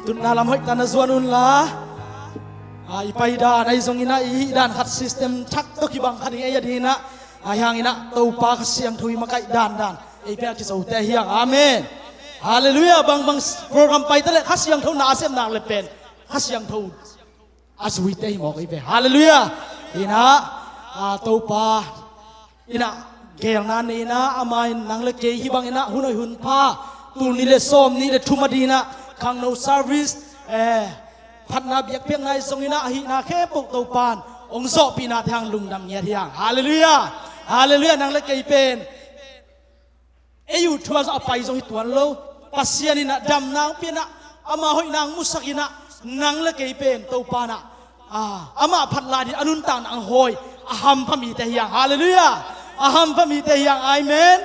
ตุนนาลำห้อยตานาจวนอุนละไปดานไอซงอินะอีดานขัดซิสเต็มชักตกิบังขัดอีดีนะyang ina tau pa kasiang thui makai dan ei pe ki so te hiang amen hallelujah bang program pai tale kasiang thau na sem nang le pen kasiang thau asui te mo kai pe hallelujah ina tau pa ina gel na ni na amai nang le ke hi bang ina hunoi hun pa tu ni le som ni le thumadina khang no service phat na biak piang nai song ina hi na khe pok tau pan ong zo pi na thang lung dam nya thiang hallelujah hallelujah nang le kai pen ayu thua za pai zo hi tuan lo pasian ina dam nang pina ama hoi nang musakina nang le kai pen to pa na ama phat la di anun tang ang hoi aham phami te hiang hallelujah aham phami te hiang amen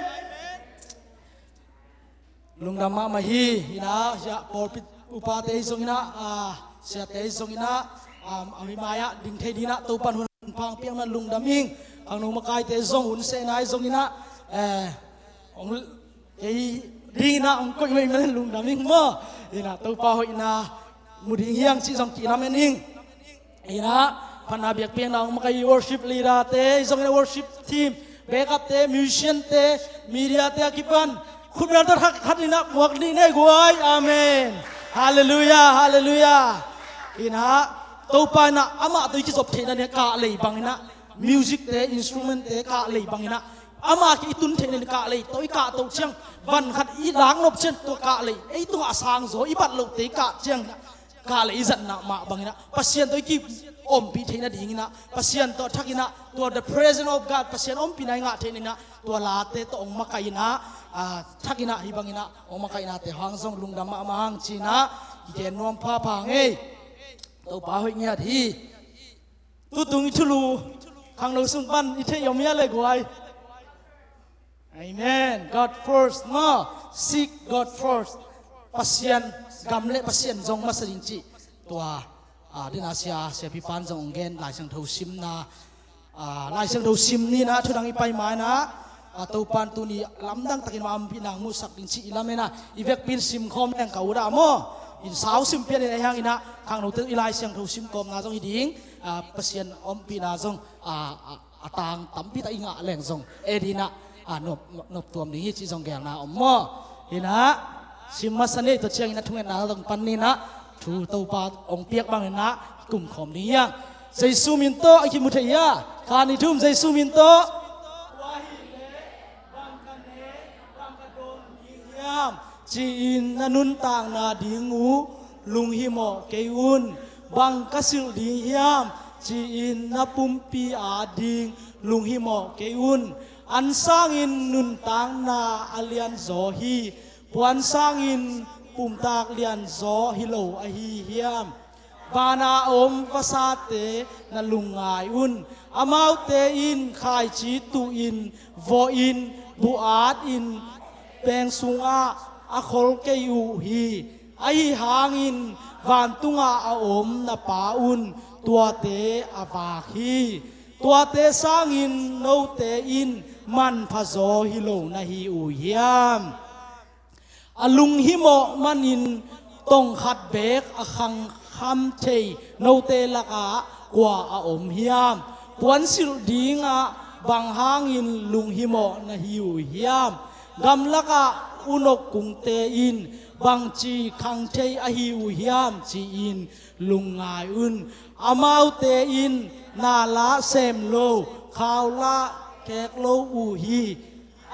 lung dam ma hi ina ya por upa te zong ina sia te zong ina ami maya ding thei dina to pan hun phang piang na lung daming ang nung makai te zong hun se nai zong ina ong ei dina ong koi mai man lung daming mo ina to pa hoi na muding hiang chi zong ki na mening ina phana biak piang na ong makai worship leader te zong ina worship team backup te musician te media te akipan khubran tar khat ina buak ni nei guai amen hallelujah hallelujah ina to pa na ama to ki zop the na ne ka lei bang ina music te instrument te ka lei bang ina ama ki tun the ne ka lei toi ka to chiang van khat i lang nop chen to ka lei ei to asang zo i bat lo te ka chiang ka lei zat na ma bang ina pasien toi ki om pi the na ding ina pasien to thakina to the presence of God pasien om pi nai nga the na to la te to ong makai na thakina hi bang ina ong makai na te hang song lung dam ma hang chi na gen nom pha phang ei to pa hoi nya thi tu tung chulu khang no sung pan i the yom ya le guai amen God first no seek God first pasien gam le pasien jong ma saling chi tua din asia se pi pan jong gen lai sang tho sim na lai sang tho sim ni na thudang i pai mai na to pan tu ni lamdang takin ma am pi nang mu sak ding chi ilamena i vek pin sim khom leng ka ura mo in sao sim pian in hang ina khang no te ilai sang tho sim kom na jong i ding pasien om pi na jong atang tampi ta inga leng jong edina nop tuam ni chi jong gel na om mo ina simasane to chiang ina thungen na jong pan ni na thu to pa ong piak bang na kum khom ni ya jaisu min to ai ki mu thaya ka ni thum jaisu min to wahi le bang kan ne bang ka don yam chi in nanun tang na dingu lung hi mo ke un bang ka sil di yam chi in na pum pi a ding lung hi mo ke un an sang in nun tang na alian zo hi puan sang in pum tak lian zo hi lo a hi hiam bana om pasate na lungai un amau te in khai chi tu in vo in buat in peng sunga a khol ke u hi ai hangin van tunga a om na pa un tua te ava hi tua te sangin no te in man pha zo hi lo na hi u hiam alung hi mo manin tong khat bek a khang kham thei no te laka kwa a om hiam puan sil dinga bang hangin lung hi mo na hi u hiam gam laka unok kung te in bang chi khang thei a hi u hiam chi in lung ngai un amau te in na la sem lo khaw la kek lo u hi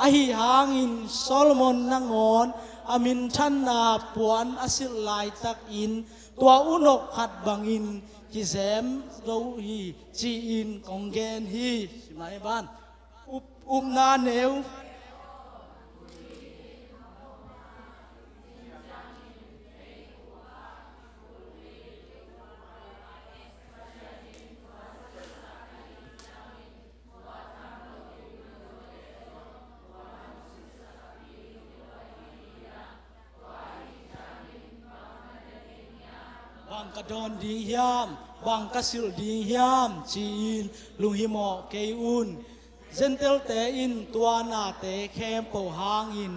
a hi hangin Solomon na ngon amin than na puan asil lai tak in tua unok khat bangin ki zem lo hi chi in kong gen hi simai ban na neu bang ka don ding hiam bang ka sil ding hiam chi in lung hi mo ke un zentel te in tua na te khem po hang in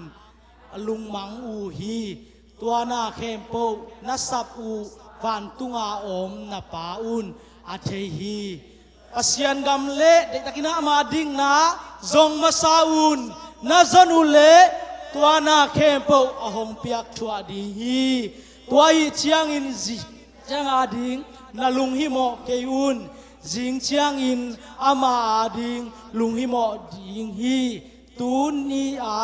lung mang u hi ตัวนาเข้มโปนัสับอูฟันตุงอาอมนาปาอุนอาเทฮีปัสยันกำเละเด็กตะกินามาดิ่งนาจงมาซาอุนนาจันอุเละตัวนาเข้มโปอาหงเปียกชัวดีฮีตัวอีเชียงอินจีเชียงอาดิ่งนาลุงฮิโมเกยุนจิงเชียงอินอามาดิ่งลุงฮิโมดิ่งฮีตูนีอา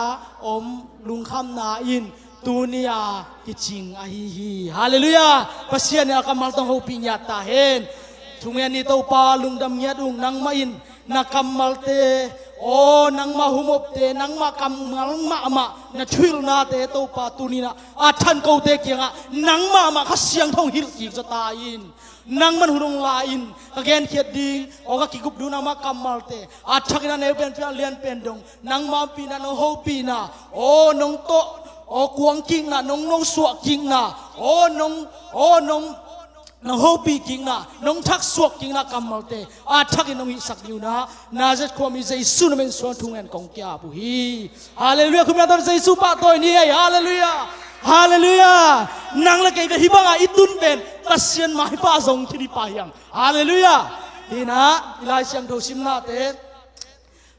อมลุงคำนาอินตูนีอากิจิงอาฮีฮีฮาเลลูยาปัสยันอากัมมัลต้องหูปิญญาตาเห็นทุกเมื่อนี้ตัวปาลุงดำเนียดุงนังมาอินนักกัมมัลเตโอ้นังมาหุมบเตนังมากัมมัลมานัชิลนาเตตัวปาตูนีนาอาทันกูเตเกียงนังมาขัดเสียงทองฮิลกิจตาอินนังมันหุรงลาอินกะเกนเขียดดิงโอ้กะกิกุบดูนังมากัมมัลเตอาชักนันเอเป็นเพียงเลียนเป็นดงนังมาปีนันโฮปีนาโอ้นงโตโอ้กวงกิ่งนะนงสวกกิ่งนะโอ้นงโฮปีกิ่งนะนงทักสวกกิ่งนะกัมมัลเตอาทักอินงอิสักอยู่นะนาจะความมีใจสุนเมนส่วนทุ่งเงินกองแก่บุฮีฮาเลลูยาคุณแม่ตอนใจสุปะตัวนี้ฮาเลลูยาฮาเลลูยานังละเกยฮิบังอิตุนเป็นตัสเซียนมาฮิปาซงที่ดิปายังฮาเลลูยาดีนะอิลายเซียงโดชิมนาเต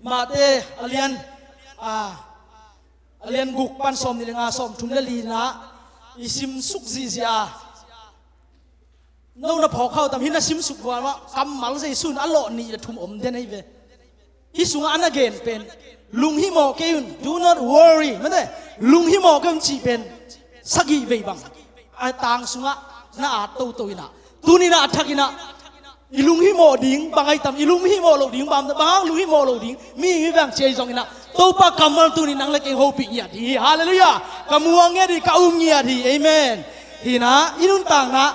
มาเตอเลียนเรียนบุกปันสมนี่เลยงาสมทุ่มเลลีนะอิซิมสุกซีเซียนู่นพอเข้าแต่หินซิมสุกว่ากำมัลใจสุนอโลนี่จะทุ่มอมเดนไอเวฮิสุงอันเกนเป็นลุงฮิโมเกยุน do not worry ไม่ได้ลุงฮิโมเกมจีเป็นสักีเวบังไอต่างสุงะน่าอาโตโตอินะตูนี่น่าทักินะอีลุงฮิโมดิ้งบางไอตามอีลุงฮิโมโลดิ้งบางลุงฮิโมโลดิ้งมีแบ่งเจยจงอินะตัวปากกำมัลตัวนี้นังเล็กเองโฮปิยาดีฮาเลลูยากำวังเงี้ยดีกะอุ้มเงี้ยดีเอเมนทีนะอินุนต่างนะ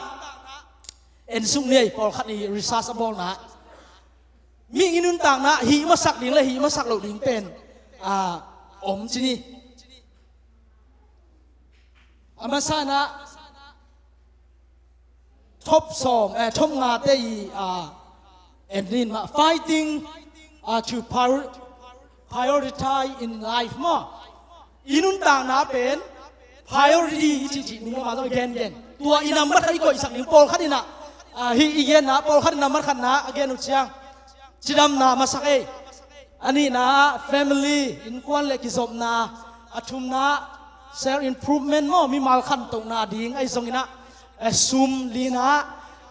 เอ็นซุงเนี่ยพอขัดนี่ริซาสบอลนะมีอินุนต่างนะหีมาสักดิ้งเลยหีมาสักเหล่าดิ้งเป็นอมจีนี่อามาซานะทบสอมทบงาเตยเอ็นดินมา fighting to prioritize in life มั้งอินุนต่างนะเป็น priority จริงๆนี่มาต้องเกณฑ์ตัวอินามัดใครก็อีกสักหนึ่งโปรขัดนี่นะฮีอีเกนนะโปรขัดนามัดขัดนะเกณฑ์อุเชียงจิดำนะมาสักอันนี้นะ family อินควันเล็กกิจบนะอัตุมนะ self improvement มั้งมีมาลขันตรงนาดิ่งไอ้ทรงนี้นะซุมลีนะ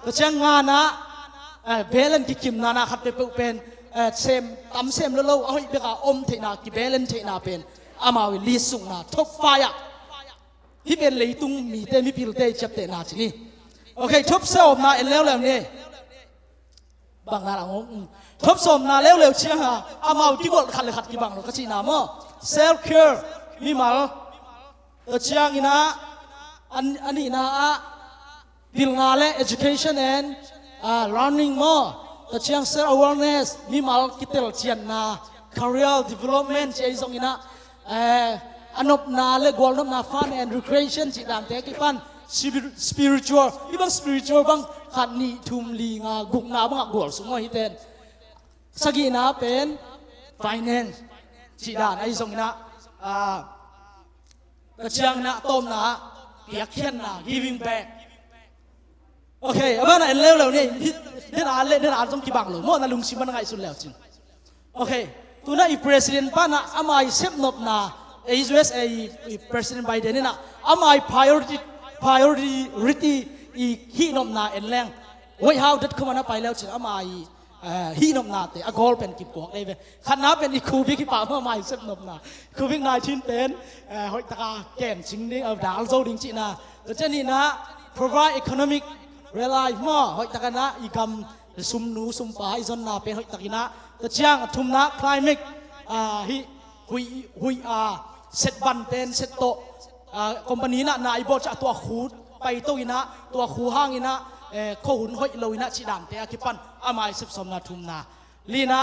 ตัวเชียงงานนะเบลนกิคิมนาขัดไปเป็นเซมตำเซมแล้วเอาอีกเบกาอมเทนากิเบลนเทนาเป็นอามาวิลีสุงนาทบไฟอะที่เป็นเลยตุงมีเตมีพิลเตจับเตนาที่นี่โอเคทบเซมนาเอ็นแล้วนี่บางนาหลังทบสมนาแล้วเชียงฮะอามาที่กดขัดเลยขัดกี่บางเราก็ชีนามั้ง self care มีมาตัวเชียงอีนะอันนี้นะพิลนาเล education and learning มั้งตัวเชียง self awareness มีมาคิดเตลเชียนนา career development เชียงส่งอีนะอันนบนาเล goal นบนา fun and recreation จิตามเตะกี่ฟัน spiritual ที่บาง spiritual บางขัดนี่ทุ่มลีงากุกนาบางกวลสมมติฮิตเตนสกีนาเป็น finance จิตานไอ้ส่งอีนะตัวเชียงนะต้มนะเปียกเขียนนะ giving backโอเคเอาบ้านไหนเร็วๆนี่เดินอ่านเดินอ่านต้องกี่บังเลยมั่วนั่นลุงชิมันไงสุดแล้วจริงโอเคตัวนั้นอี president ป้านะอามาเซฟนบนะUS ไอ้ president Biden นี่นะอามา priority อีฮีนบนาเอ็นแรงโอ้ย how ดัดเข้ามาไปแล้วจริงอามาฮีนบนาเตะกอลเป็นกิบกวกได้ไหมขณะเป็นอีคูบิกิป่าเมื่อมาเซฟนบนาคูบิกนายชินเป็นหอยตาแก่นชิงนี่ดาวโซดิงจีนะแต่เจนี่นะ provide economic realize มั่งหอยตะกันนะอีกำซุมนูซุมป่าอีจนนาเป็นหอยตะกินะแต่เชียงทุ่มนะ climate ฮิหุยเซตบันเตนเซตโตคอมพานีนะนายบอกจะตัวขูดไปตัวอินะตัวขูห้างอินะข้อหุ่นหอยลอยนะชิดามเตะกิปันอามาสิบสมนาทุ่มนะลีนะ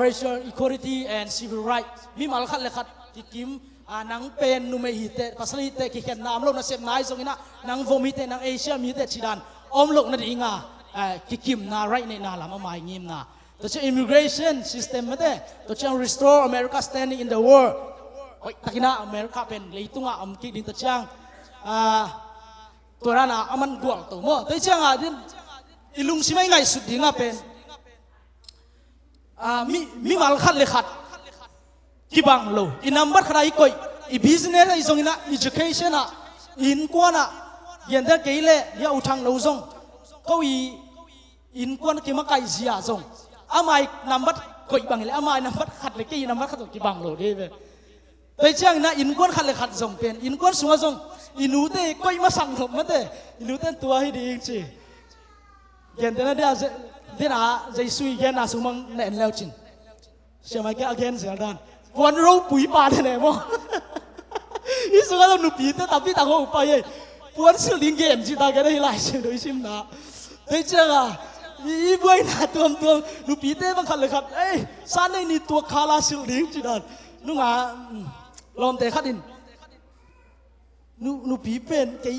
racial equality and civil rights มีมาลคัดเลยคัดที่กิมนังเป็นนุเมหิเตภาษาลิเตกิเคนนามโลกนัเซมนายทรงอินะนังโวมิเตนังเอเชียมีเตชิดานอมโลกนัดอิงากิกิมนาไรในนาลามาไม่งิมนาตัวเชื่อ immigration system ไม่ได้ตัวเชื่อ restore America standing in the world โ oi takina America pen leitunga amki ding tachangตัวนั้นมันกวลตัวมั่วแต่เจ้าดิอิลุงสิไม่ไงสุดดิ่งเป็นมีมาลขัดเลยขัดกี่บังโลอินัมบัดใครก็อีบิสเนสไอ้ทรงนี้นะ education อินกวนยันเดอร์เกลี่ยยาอุทังโลทรงก็อินกวนกี่มาไก่เสียทรงอาไม่นัมบัดก็อีบังเลยอาไม่นัมบัดขัดเลยกี่นัมบัดขัดตัวกี่บังโลดีไปแต่เจ้านะอินกวนขัดเลยขัดทรงเป็นอินกวนสูงทรงอินูเต้ก็ยังมาสั่งผมมาเต้อินูเต้ตัวให้ดีจริงๆยันเดน่าเดี๋ยวนะใจสุยยันน่าสมังเล่นแล้วจริงใช่ไหมแกagainเสียดานวันเราปุ๋ยปลาเนี่ยมั้งอีสุดแล้วหนูปีเต้แต่พี่ตาเขาไปเองวันสิลิงเกมจีตาแกได้หลายเสียงโดยชิมนะแต่เจ้าอีบัวน่ะตัวหนูปีเต้บางคันเลยครับเอ้ยซันในนี่ตัวคาราสิลิงจีดานนุ่งลมเตะขัดดินนูปีเป็นไอ้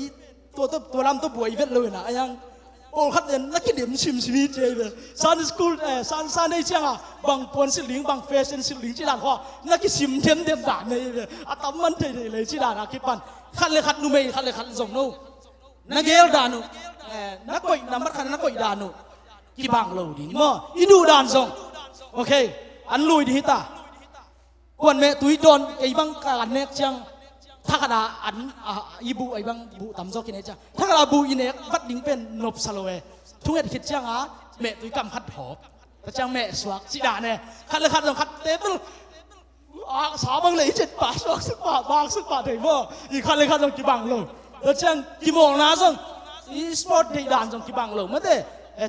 ตัวลำตัวบวยเวทเลยนะยังโอ้ขัดเด่นนักกินเดี่ยมชิมชีวิตเจเลยซันสกูลซันในเชียงบางปวนสิลิงบางเฟชั่นสิลิงจีดานเขานักกินชิมเทียมด่านเลยอาตมันเทเลยจีดานคิดปันขัดเลยขัดนูไม่ขัดเลยขัดส่งนูนักเกลดานูนักก่อยน้ำมันขัดนักก่อยดานูกี่บางโลดีมั้งอีดูดานส่งโอเคอันลุยดีฮิตาควนเมตุยโดนไอ้บางการเนกเชียงถ้าขณะอันอีบูไอ้บางบูตำโซกินเนจ้าถ้าขณะบูอินเนกวัดดิ่งเป็นนบสโลเวทุกอย่างคิดเชียงเมตุยกำคัดหอบแต่จังเมสวกจีดาเนี่ยคัดเลยคัดต้องคัดเต็มสาวบางเลย7 บาท10 บาทบาง10 บาทถึงว่าอีกคัดเลยคัดต้องกี่บางโลแล้วจังกี่โมงนะส่งอีสปอร์ตดีดานส่งกี่บางโลไม่ได้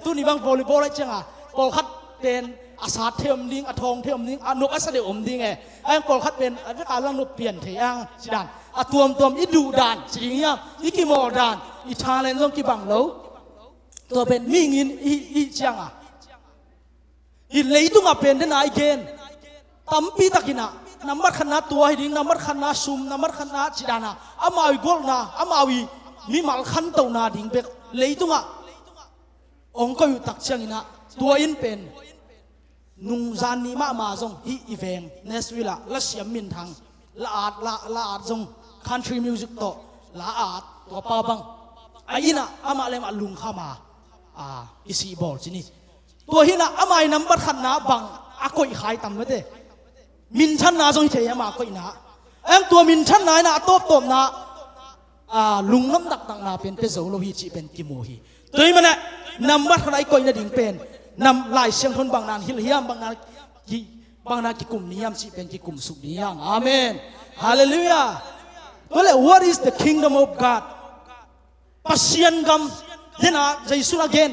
ตู้นี้บางวอลเลย์บอลอะไรเชียงบอลคัดเป็นอาสาเทียมดิ้งอาทองเทียมดิ้งนกอาสาเดียวอมดิ้งไอ้กอลคัดเป็นวิการลังนกเปลี่ยนเทียงสิดานตัวอีดูดานสิงยังอีกี่โมดานอีชาเลนต้องกี่บังโลตัวเป็นมีเงินอีเชียงอีเลยตุ้งเป็นได้ไหนเกณฑ์ตั้มปีตะกินะน้ำมัดขนาดตัวให้ดิ้งน้ำมัดขนาดซุ่มน้ำมัดขนาดสิดานะอามาวิกอลนะอามาวิมีมาลขันตัวนาดิ้งเป็กเลยตุ้งองก็อยู่ตักเชียงนะตัวอินเป็นนุ่งจานนี้มาจงฮีอีเวงเนสวิลาละเสียมินทางละอาดจง country music โตละอาดตัวป้าบังไอ้น่ะอามาเลมาลุงเข้ามาอีซีบอลจีนี่ตัวหิน่ะอามาน้ำบัดขันนาบังอากุยขายต่ำไม่ได้มินชั้นนาจงเทียมากุยนะเอ็งตัวมินชั้นนายนะตบนะลุงน้ำดักตังนาเป็นเปโซโลฮีจีเป็นกิโมฮีตัวนี้มันเนี่ยน้ำบัดใครกุยน่ะดิ่งเป็นนำลายเสียงคนบางนานฮิลเฮียมบางนานกิกลุ่มนิยามสิเป็นกิกลุ่มสุขนิยามอาเมนฮาเลลูยาตัวเล่ what is the kingdom of God ปัสยันกรรมเห็นนะใจสุด again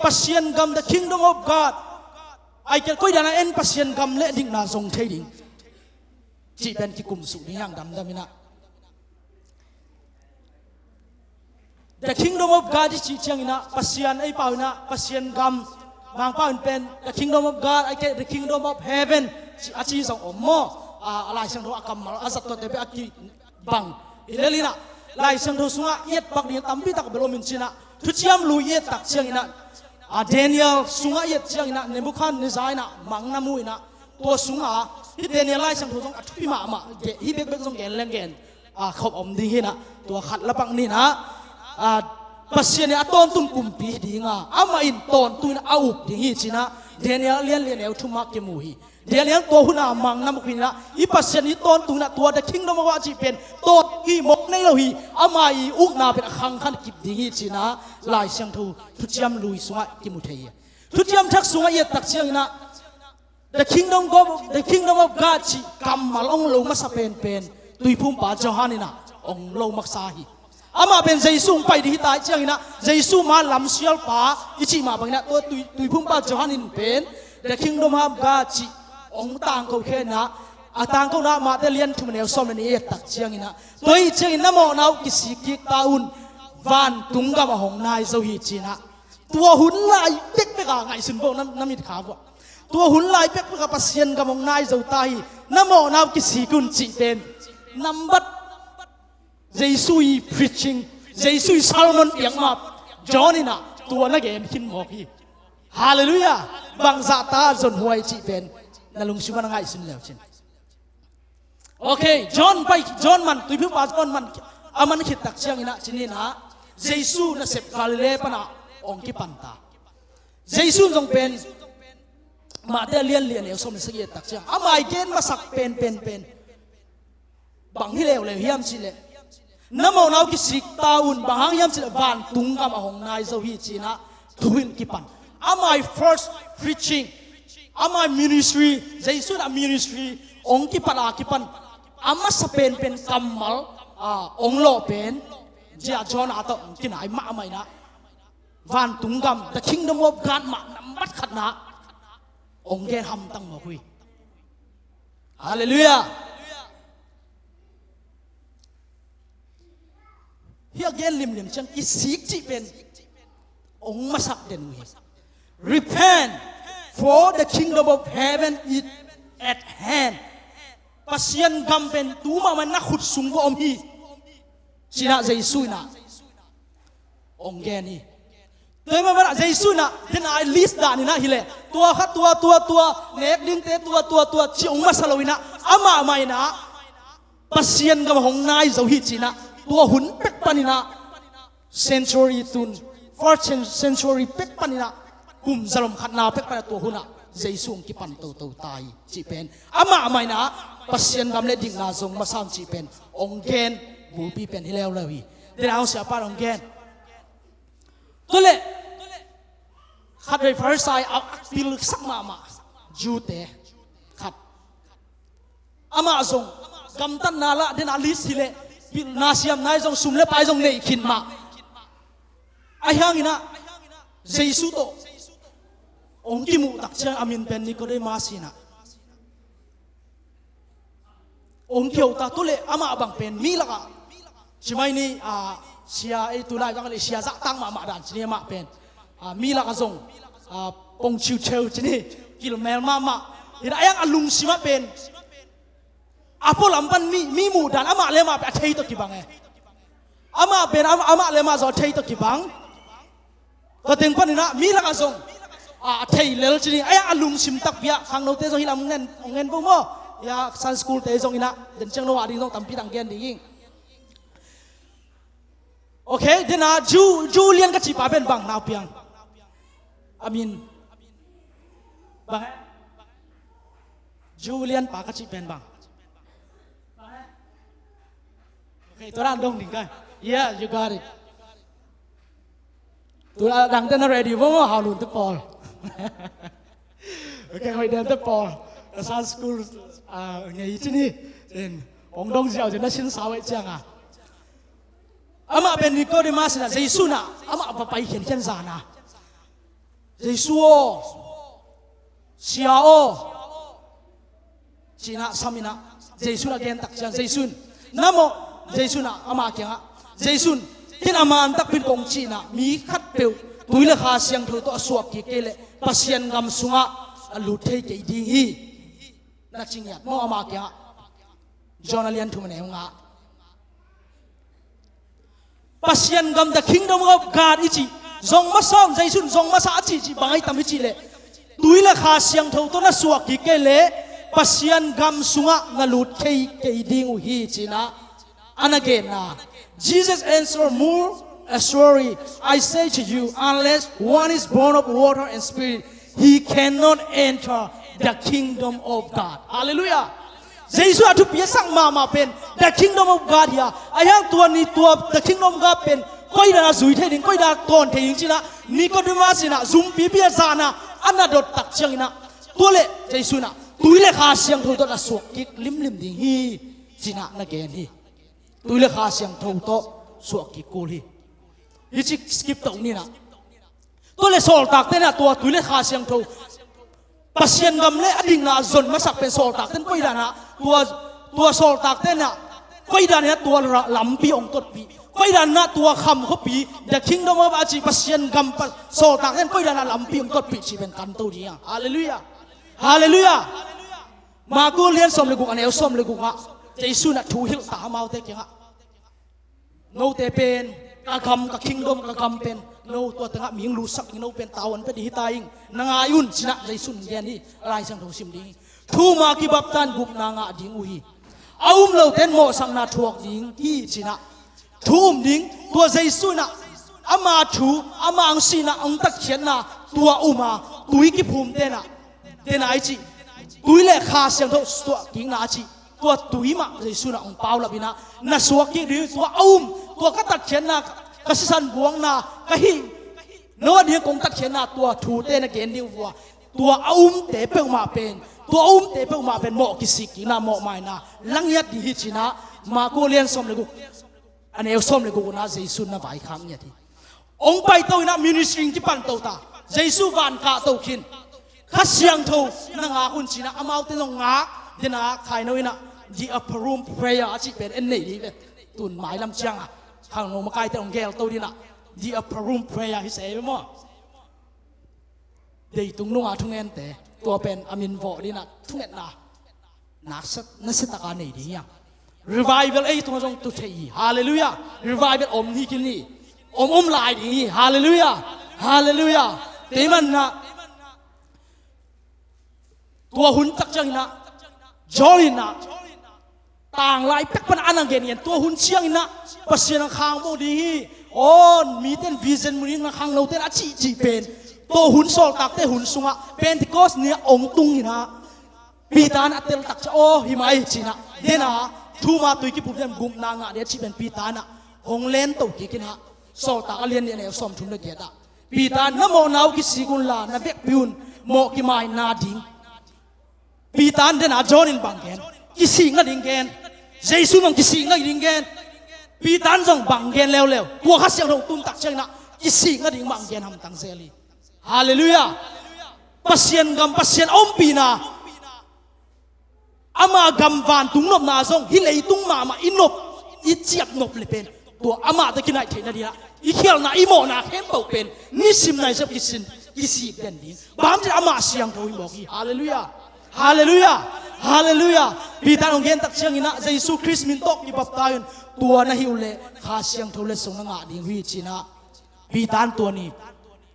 ปัสยันกรรม the kingdom of God ไอ้เจ้าคุยดานะเอ็นปัสยันกรรมเละดิ่งนาทรงเทดิ่งจีเป็นกิกลุ่มสุขนิยามดำดำมินะ the kingdom of God จีเชียงอินะปัสยันไอ้เปล่าอินะปัสยันกรรมบางป้าเป็น the kingdom of God I get the kingdom of heaven อาชีพสองอมโมอะไรเชิงทุกกรรมอาสัตว์เตเปอากีบังอิเลลินะลายเชิงทุกสุงะเย็ดปักเดียตั้มพิตักเบลมินชินะทุกเชียมลุยเย็ดตักเชียงอินะเดนิเอลสุงะเย็ดเชียงอินะเนบุคันนิสัยนะมังนามุอินะตัวสุงะที่เดนิเอลลายเชิงทุกสุงะทุกพิมาฮิเบกส่งเกนเล่นเกนขบอมดีนะตัวขัดละปังนี่นะปัสยาตอนตุนกุมปีดีงาอามาอินตอนตุนอาอุบดีฮีจินะเดียนเลียนเอวทุมักเกมูฮีเดียนเลียนตัวหุ่นมังน้ำมุกินะอีปัสยานี้ตอนตุนตัวเด็กทิ้งน้ำว่าจีเป็นตัวอีมกในเราฮีอามาอีอุกนาเป็นขังขันกิบดีฮีจินะลายเชียงทูทุจยมลุยสวะกิมุเทียทุจยมทักสวะเยตักเชียงนะ the kingdom of God จีกำมาลงลงมาสเปนเป็นตุยพุ่มป่าเจ้าฮานินะองลงมักซาฮีอามาเป็นเจสุไปดีตายเชียงนะเจสุมาลำเชียลป่าอิจิมาบังนะตัวตุยพุ่งป่าจอฮันินเป็น the kingdom of God จีองต่างเขาแค่นะต่างเขานะมาแต่เลี้ยนทุ่มเนวซ้อมในเอตักเชียงนะตัวเชียงนะมองเอากิสิกิตาอุนวันตุงกับมาหงนายเจ้าฮีจีนะตัวหุ่นลายเป็กไปกับไงสินโบน้ำมิดขาวตัวหุ่นลายเป็กไปกับปัสเซียนกับหงนายเจ้าตายนะมองเอากิสิกุนจีเป็นนัมบัดเจสุย preaching เจสุยซาโลมอนเอียงมาจอนี่นะตัวนักเก็นขินหมอพี่ฮาเลลูยาบางซาตาจนหวยจีเป็นนั่นลุงชิวันง่ายสุดแล้วเช่น โอเคจอห์นไปจอห์นมันตุยพิวปาจอห์นมันอามันคิดตักเชียงอินะชินีนะเยซูน่ะเสพกาลิเลปนะองค์กิปันตาเยซูจงเป็นมาเดเลียนเลียนเอวสมสิเกตักเชียงอามาเกณฑ์มาสักเป็นบังฮิเลวเลยเฮียมชิเลน้ำมันเอากิสิกตาอุนบางยามสิบวันตุงกำมาหงนายเจ้าฮีจีนะทุวินกิปันอามา first preaching อามา ministry เจสุดา ministry องกิปันอากิปันอามาสเปนเป็นกำมัลองโลเป็นเจ้าจอห์นอาตองกินไอ้มาไม่นะวันตุงกำ the kingdom of God มานำบัดขัดนะองแกทำตั้งมาคุยฮาเลลูยาเฮียเกนลิมจังอิสิกจีเป็นองค์มาสักเดนวิ repent for the kingdom of heaven is at hand ปัสยันกำเป็นตูมามันนักขุดสูงกว่าอมฮีจีน่าเจสุนะองค์แกนี่ตัวมันเจสุนะเห็นไอ้ลิสต์ด่านี่นะฮิเลตัวขัดตัวเนกดิ้งเตตัวจีองค์มาสลวินะอามาไม่นะปัสยันกำหงนายเจ้าฮีจีน่าตัวหุ่นเป็กปานินะ century ตุน fourth century เป็กปานินะกุมสลมขัดนาเป็กปานิตัวหุ่นอะเจสุงกิปันโตตายจีเป็นอามาไม่นะปัสยันกำเล็ดดิ่งนาทรงมาสร้างจีเป็นองเกนบูปีเป็นที่แล้วเลยเดี๋ยวเอาเสียป้าองเกนตัวเล่ขัดไปฟาริสายเอาปิลสักมาจูเตขัดอามาทรงกำตันนาละเดนอาลิสฮิเลนาเซียมนายจงสุ่มเล็บไปจงเนยขินมาไอ้ยังอินะเจสุโตองค์กิมุตักเชียงอามินเป็นนิโคเดมาสินะองค์เกี่ยวตาตุเลอามาบังเป็นมีละกะใช่ไหมนี่เชียไอตุลาจังเลยเชียจะตั้งมาด่านชนิดมาเป็นมีละกะจงปงชิวเชลชนิดกิโลเมตรมาเห็นไอ้ยังอลุงสิมาเป็นอาพอลำปันมีหมู่ด่านอามาเลมาไปเทยตกิบังไงอามาเป็นอามาเลมาจะเทยตกิบังก็ถึงปันนี่นะมีละกะจงเทยเลลชนิดไอ้ยังอลุงสิมตักเบียข้างโน้ตเตจงฮิลามเงินพวกมั้งยาซันสกูลเตจงอินะเดินเชิงโนวาดิ้งต้องตั้มปีตังเกนดิ้งโอเคเดี๋ยวนะจูเลียนก็จีบเป็นบังนาเปียงอามินบังจูเลียนปากก็จีเป็นบังโอเคตัวนั้นดงดิ้งกัน yeah you got it ตัวดังเต้น ready ว่าฮาลุนเตปอลโอเคไปเดินเตปอลซันสกูลไงที่นี่เอ็นองดงเจ้าจะน่าชินสาวไอ้เจ้าอ่ะอามาเป็นนิโคเดมาสนะเจสุนะอามาไปเขียนจานะเจสุโอเชียโอจีน่าสามินะเจสุนะเกนตักเชียงเจสุนน้ำโมเจสุนะอามาเกียงะเจสุนที่อามาอันตักเป็นกงจีน่ะมีขัดเปลวตุยเลขาเสียงตัวสวกกี่เกลปัสยันกำสุงะลุดเทยกี่ดีฮีนักจิงยัดโมอามาเกียงะจอนาเลียนทุ่มเนงะปัสยันกำ the kingdom of God อิจิจงมาซ้อมใจสุนจงมาสาจิจิบางไอ้ตามิจิเลตุยเลขาเสียงตัวตัวน่ะสวกกี่เกลปัสยันกำสุงะงลุดเทยกี่ดีงูฮีจินะอันนั้นเกนะ Jesus answered more sorry I say to you unless one is born of water and spirit he cannot enter the kingdom of God Hallelujah เจสุอาทุปีสังมาเป็น the kingdom of God เฮียไอ้ยังตัวนี้ตัว the kingdom of God เป็นก้อยดาจุยเทดิงก้อยดาตอนเทยิงจีนะนี่ก็ดูมาสินะซุมปีเปียซานะอันนั้นโดดตักเชียงนะตัวเล่เจสุนะตุยเล่ขาเสียงทูโตนะสวกกิกลิมดิ่งฮีจีนะนักเกณฑ์ฮีตุยเล่ขาเสียงทูโตสวกกิกกูฮียี่จิสกิปตรงนี้นะตัวเล่โซลตักเต้นนะตัวตุยเล่ขาเสียงทูปัสยันกำเล่อดิ่งนาจนมาสักเป็นโซลตักเต้นก้อยดานะตัวโซลตักเต้นน่ะก้อยดานะตัวลำปีองตดปีก้อยดานะตัวคำเขาปีเด็กคิงดอมอาจีปัสยันกำโซลตักเต้นก้อยดานะลำปีองตดปีชีเป็นกันตัวนี้ฮาเลลูยาฮาเลลูยามากูเลี้ยนสมเลกุกอันเอลสมเลกุกะเจสุนัททูฮิลตามาเตกิฮะโนเตเป็นกะคำกะคิงดอมกะคำเป็นโนตัวตั้งมิงลูสักโนเป็นตาวันเป็นดีตายิงนางอายุนชนะใจสุนเดียนนี่ลายสังทองซิมดีทูมากิบับตันกุบนางอาดิงอุฮี lo ten mo sang na thuak ding hi china thum ding tua Giêsu na ama thu ama ang sina ang tak khian na tua uma tui ki phum te na ai chi tui le kha siang tho tua king na chi tua tui ma Giêsu na ang pau la bina na suak ki ri tua tua ka tak khian na ka san buang na ka hi no dia kong tak khian na tua thu te na gen ding wa tua te pe ma pen tua te pe ma pen mo ki sik ki na mo mai na lang yat di hi china ma ko lian som le gu anh em xóm lại cũng nói Giêsu na vài khám nhỉ thì ông bay tàu na ministry chỉ pan tàu ta Giêsu van cả tàu kín khát siang thâu na ngã hun chỉ na amau tên ông ngã tên na khai nói na the upper room prayer chỉ bên anh này đi về tuần mãi làm chiang à hàng nông mà cái tên ông gel tàu đi na the upper room prayer hi say mà đây tung nung à thung en te tua bên amin vợ đi na thung en na nát sét ta này đi nhá revival ấy tung trong tu thấy hallelujah revival om hi kini om lại đi hallelujah hallelujah thế mà na tua hun tak chang na join na tang lai pek pan anang gen tua hun chiang na pasien khang mo đi on mi ten vision mun na khang no ten a chi pen tua hun sol tak te hun sunga Pentecost ni ong tung hi na pitan atel tak cha o hi mai china dena thu ma tui ki putem gum na nga de chi ben pitana hong len to ki kina so ta alien ne som thum le ge da pitan na mo nau ki sigun la na vek piun mo ki mai na ding pitan den a jonin banggen ki si nga ding gen Giêsu nong ki si nga ding gen pitan jong banggen lew tua kha siang rong tum tak chang na ki si nga ding banggen ham tang seli hallelujah pasien om pina ama gam van tung nop na zong hi lei tung ma inop i chiap nop le pen tua ama ta kinai theina dia i khial na i mo na khem pau pen ni sim nai sab kisin kisi pen din bam je ama siang thoi mo ki hallelujah hallelujah hallelujah pitan ong gen tak chiang ina Giêsu Christ min tok ki baptayon tua na hiule kha siang thole song nga ding wi china pitan tua ni